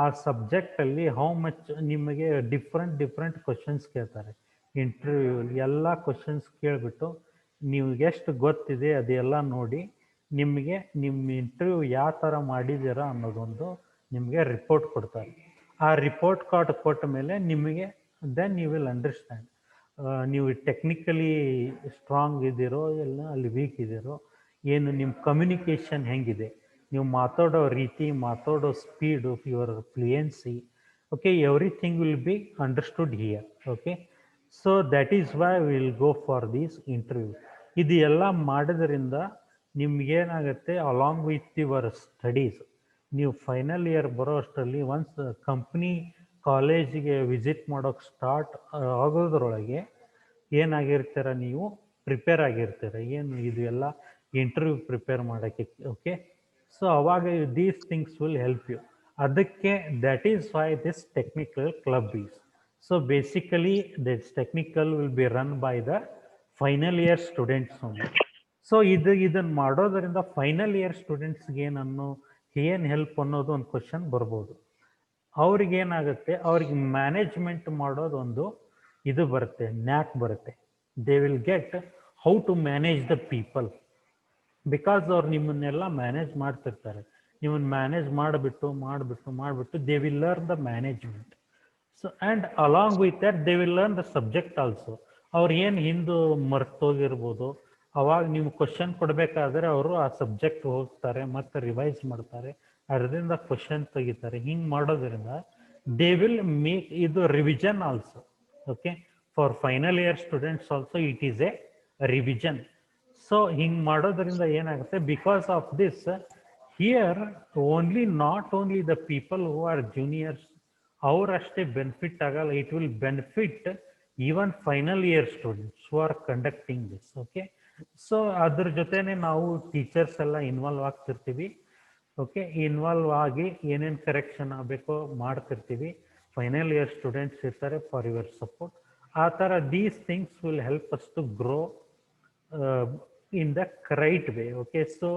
ಆ ಸಬ್ಜೆಕ್ಟಲ್ಲಿ ಹೌ ಮಚ್ ನಿಮಗೆ ಡಿಫ್ರೆಂಟ್ ಕ್ವಶನ್ಸ್ ಕೇಳ್ತಾರೆ. ಇಂಟರ್ವ್ಯೂ ಎಲ್ಲ ಕ್ವಶನ್ಸ್ ಕೇಳಿಬಿಟ್ಟು ನೀವು ಎಷ್ಟು ಗೊತ್ತಿದೆ ಅದೆಲ್ಲ ನೋಡಿ ನಿಮಗೆ ನಿಮ್ಮ ಇಂಟರ್ವ್ಯೂ ಯಾವ ಥರ ಮಾಡಿದ್ದೀರಾ ಅನ್ನೋದೊಂದು ನಿಮಗೆ ರಿಪೋರ್ಟ್ ಕೊಡ್ತಾರೆ. ಆ ರಿಪೋರ್ಟ್ ಕಾರ್ಡ್ ಕೊಟ್ಟ ಮೇಲೆ ನಿಮಗೆ ದೆನ್ ಯು ವಿಲ್ ಅಂಡರ್ಸ್ಟ್ಯಾಂಡ್ ನೀವು ಟೆಕ್ನಿಕಲಿ ಸ್ಟ್ರಾಂಗ್ ಇದ್ದೀರೋ ಎಲ್ಲ ಅಲ್ಲಿ ವೀಕ್ ಇದ್ದೀರೋ, ಏನು ನಿಮ್ಮ ಕಮ್ಯುನಿಕೇಷನ್ ಹೆಂಗಿದೆ, ನೀವು ಮಾತಾಡೋ ರೀತಿ, ಮಾತಾಡೋ speed, your fluency. Okay, everything will be understood here. Okay, so that is why will go for these interview. ಇದು ಎಲ್ಲ ಮಾಡೋದ್ರಿಂದ ನಿಮ್ಗೇನಾಗುತ್ತೆ ಅಲಾಂಗ್ ವಿತ್ ಯುವರ್ ಸ್ಟಡೀಸ್ ನೀವು ಫೈನಲ್ ಇಯರ್ ಬರೋ ಅಷ್ಟರಲ್ಲಿ ಒನ್ಸ್ ಕಂಪ್ನಿ ಕಾಲೇಜಿಗೆ ವಿಸಿಟ್ ಮಾಡೋಕ್ಕೆ ಸ್ಟಾರ್ಟ್ ಆಗೋದ್ರೊಳಗೆ ಏನಾಗಿರ್ತೀರ ನೀವು ಪ್ರಿಪೇರ್ ಆಗಿರ್ತೀರ ಏನು ಇದು ಎಲ್ಲ ಇಂಟರ್ವ್ಯೂ ಪ್ರಿಪೇರ್ ಮಾಡೋಕ್ಕೆ ಓಕೆ ಸೊ ಅವಾಗ these things will help you ಅದಕ್ಕೆ that is why this technical club is so basically this technical will be run by the final year students only so ಇದನ್ನು ಮಾಡೋದರಿಂದ final year ಸ್ಟೂಡೆಂಟ್ಸ್ಗೆ ಏನು help ಅನ್ನೋದು ಒಂದು question ಬರ್ಬೋದು ಅವ್ರಿಗೇನಾಗುತ್ತೆ ಅವ್ರಿಗೆ ಮ್ಯಾನೇಜ್ಮೆಂಟ್ ಮಾಡೋದೊಂದು ಇದು ಬರುತ್ತೆ ನ್ಯಾಕ್ ಬರುತ್ತೆ they will get how to manage the people because ಅವ್ರು ನಿಮ್ಮನ್ನೆಲ್ಲ ಮ್ಯಾನೇಜ್ ಮಾಡ್ತಿರ್ತಾರೆ ನಿಮ್ಮನ್ನು ಮ್ಯಾನೇಜ್ ಮಾಡಿಬಿಟ್ಟು they will learn the management so and along with that they will learn the subject also ಅವ್ರು ಏನು ಹಿಂದೆ ಮರ್ತೋಗಿರ್ಬೋದು ಅವಾಗ ನೀವು ಕ್ವಶನ್ ಕೊಡಬೇಕಾದ್ರೆ ಅವರು ಆ ಸಬ್ಜೆಕ್ಟ್ ಹೋಗ್ತಾರೆ ಮತ್ತು ರಿವೈಸ್ ಮಾಡ್ತಾರೆ ಅದರಿಂದ ಕ್ವಶನ್ ತೆಗಿತಾರೆ ಹಿಂಗೆ ಮಾಡೋದ್ರಿಂದ ದೇ ವಿಲ್ ಮೇಕ್ ಇದು revision also okay for final year students also it is a revision so ಹಿಂಗೆ ಮಾಡೋದ್ರಿಂದ ಏನಾಗುತ್ತೆ because of this here not only the people who are juniors ಅವರಷ್ಟೇ ಬೆನಿಫಿಟ್ ಆಗಲ್ಲ it will benefit even final year students who are conducting this okay so ಅದ್ರ ಜೊತೆನೆ ನಾವು teachers ಎಲ್ಲ involve ಆಗ್ತಿರ್ತೀವಿ okay involve ಆಗಿ ಏನೇನು ಕರೆಕ್ಷನ್ ಆಗಬೇಕೋ ಮಾಡ್ತಿರ್ತೀವಿ ಫೈನಲ್ ಇಯರ್ ಸ್ಟೂಡೆಂಟ್ಸ್ ಇರ್ತಾರೆ ಫಾರ್ ಯುವರ್ ಸಪೋರ್ಟ್ ಆ ಥರ these things will help us to grow in the right way okay so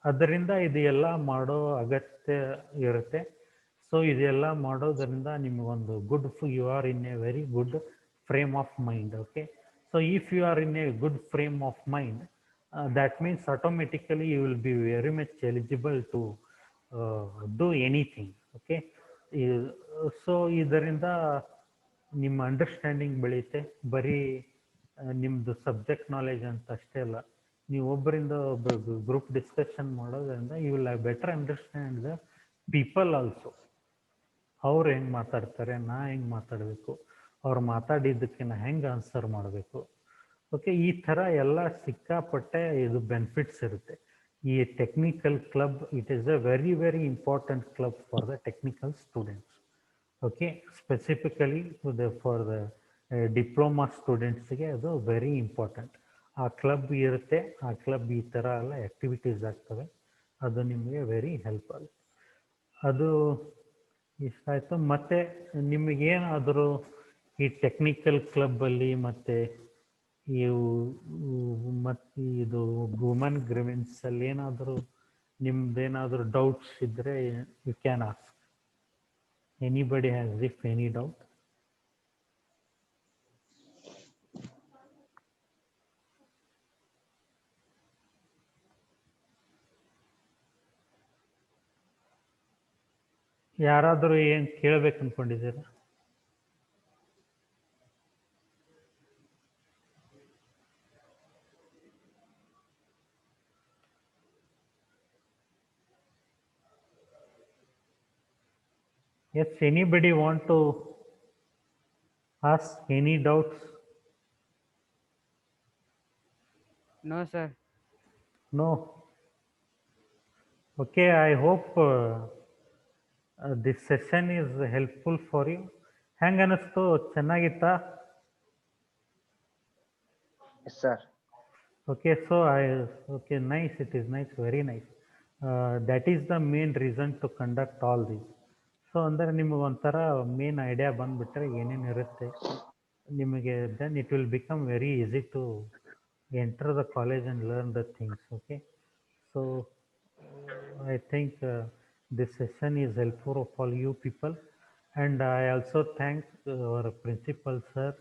ಅದರಿಂದ ಇದೆಲ್ಲ ಮಾಡೋ ಅಗತ್ಯ ಇರುತ್ತೆ ಸೊ ಇದೆಲ್ಲ ಮಾಡೋದರಿಂದ ನಿಮಗೊಂದು good you are in a very good frame of mind okay so if you are in a good frame of mind that means automatically you will be very much eligible to do anything okay so ಇದರಿಂದ ನಿಮ್ಮ understanding ಬೆಳೆಯುತ್ತೆ ಬರೀ ನಿಮ್ಮದು subject knowledge ಅಂತ ಅಷ್ಟೇ ಅಲ್ಲ ನೀವು ಒಬ್ಬರಿಂದ ಗ್ರೂಪ್ ಡಿಸ್ಕಷನ್ ಮಾಡೋದ್ರಿಂದ you will have better understand the people also ಅವ್ರು ಹೆಂಗೆ ಮಾತಾಡ್ತಾರೆ ನಾ ಹೆಂಗೆ ಮಾತಾಡಬೇಕು ಅವ್ರು ಮಾತಾಡಿದ್ದಕ್ಕೆ ನಾ ಹೆಂಗೆ ಆನ್ಸರ್ ಮಾಡಬೇಕು ಓಕೆ ಈ ಥರ ಎಲ್ಲ ಸಿಕ್ಕಾಪಟ್ಟೆ ಇದು ಬೆನಿಫಿಟ್ಸ್ ಇರುತ್ತೆ ಈ technical club it is a very very important club for the technical students okay specifically for the diploma ಸ್ಟೂಡೆಂಟ್ಸ್ಗೆ ಅದು ವೆರಿ ಇಂಪಾರ್ಟೆಂಟ್ ಆ ಕ್ಲಬ್ ಇರುತ್ತೆ ಆ ಕ್ಲಬ್ ಈ ಥರ ಎಲ್ಲ ಆ್ಯಕ್ಟಿವಿಟೀಸ್ ಆಗ್ತವೆ ಅದು ನಿಮಗೆ ವೆರಿ ಹೆಲ್ಪ್ ಆಗುತ್ತೆ ಅದು ಇಷ್ಟ ಆಯಿತು ಮತ್ತು ನಿಮಗೇನಾದರೂ ಈ ಟೆಕ್ನಿಕಲ್ ಕ್ಲಬ್ಬಲ್ಲಿ ಮತ್ತು ಇವು ಮತ್ತು ಇದು ವುಮನ್ ಗ್ರಿವೆನ್ಸಲ್ಲಿ ಏನಾದರೂ ನಿಮ್ದೇನಾದರೂ ಡೌಟ್ಸ್ ಇದ್ದರೆ you can ask anybody has if any doubt ಯಾರಾದರೂ ಏನು ಕೇಳಬೇಕು ಅಂದ್ಕೊಂಡಿದ್ದೀರಾ Yes, anybody want to ask any doubts? No, sir. No. Okay, I hope this session is helpful for you. ಹೆಂಗ ಅನಿಸ್ತು ಚೆನ್ನಾಗಿತ್ತಾ? Yes, sir. Okay, so okay, nice. It is nice, very nice. That is the main reason to conduct all these. So ಅಂದರೆ ನಿಮಗೆ ಒಂಥರ main idea ಬಂದುಬಿಟ್ರೆ ಏನೇನು ಇರುತ್ತೆ ನಿಮಗೆ then it will become very easy to enter the college and learn the things okay so I think this session is helpful for you people and I also thank our principal sir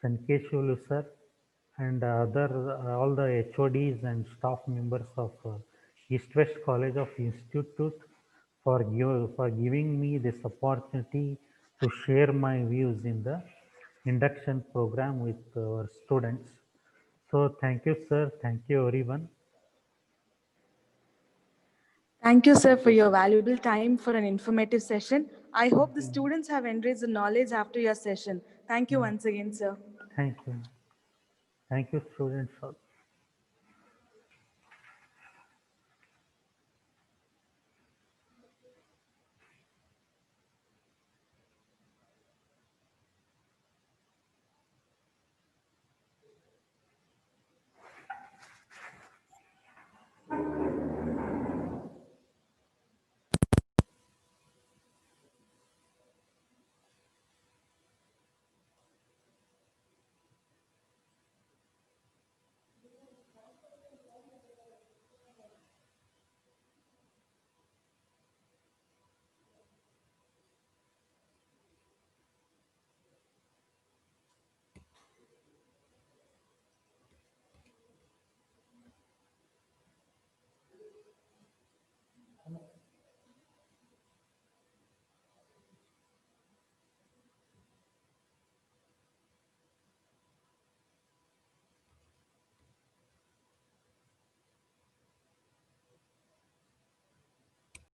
Chankeshwalu sir and other all the HODs and staff members of East West College of Institute for giving me this opportunity to share my views in the induction program with our students. So thank you, sir. Thank you, everyone. Thank you, sir, for your valuable time for an informative session. I hope the students have enriched the knowledge after your session. Thank you once again, sir. Thank you. Thank you, students.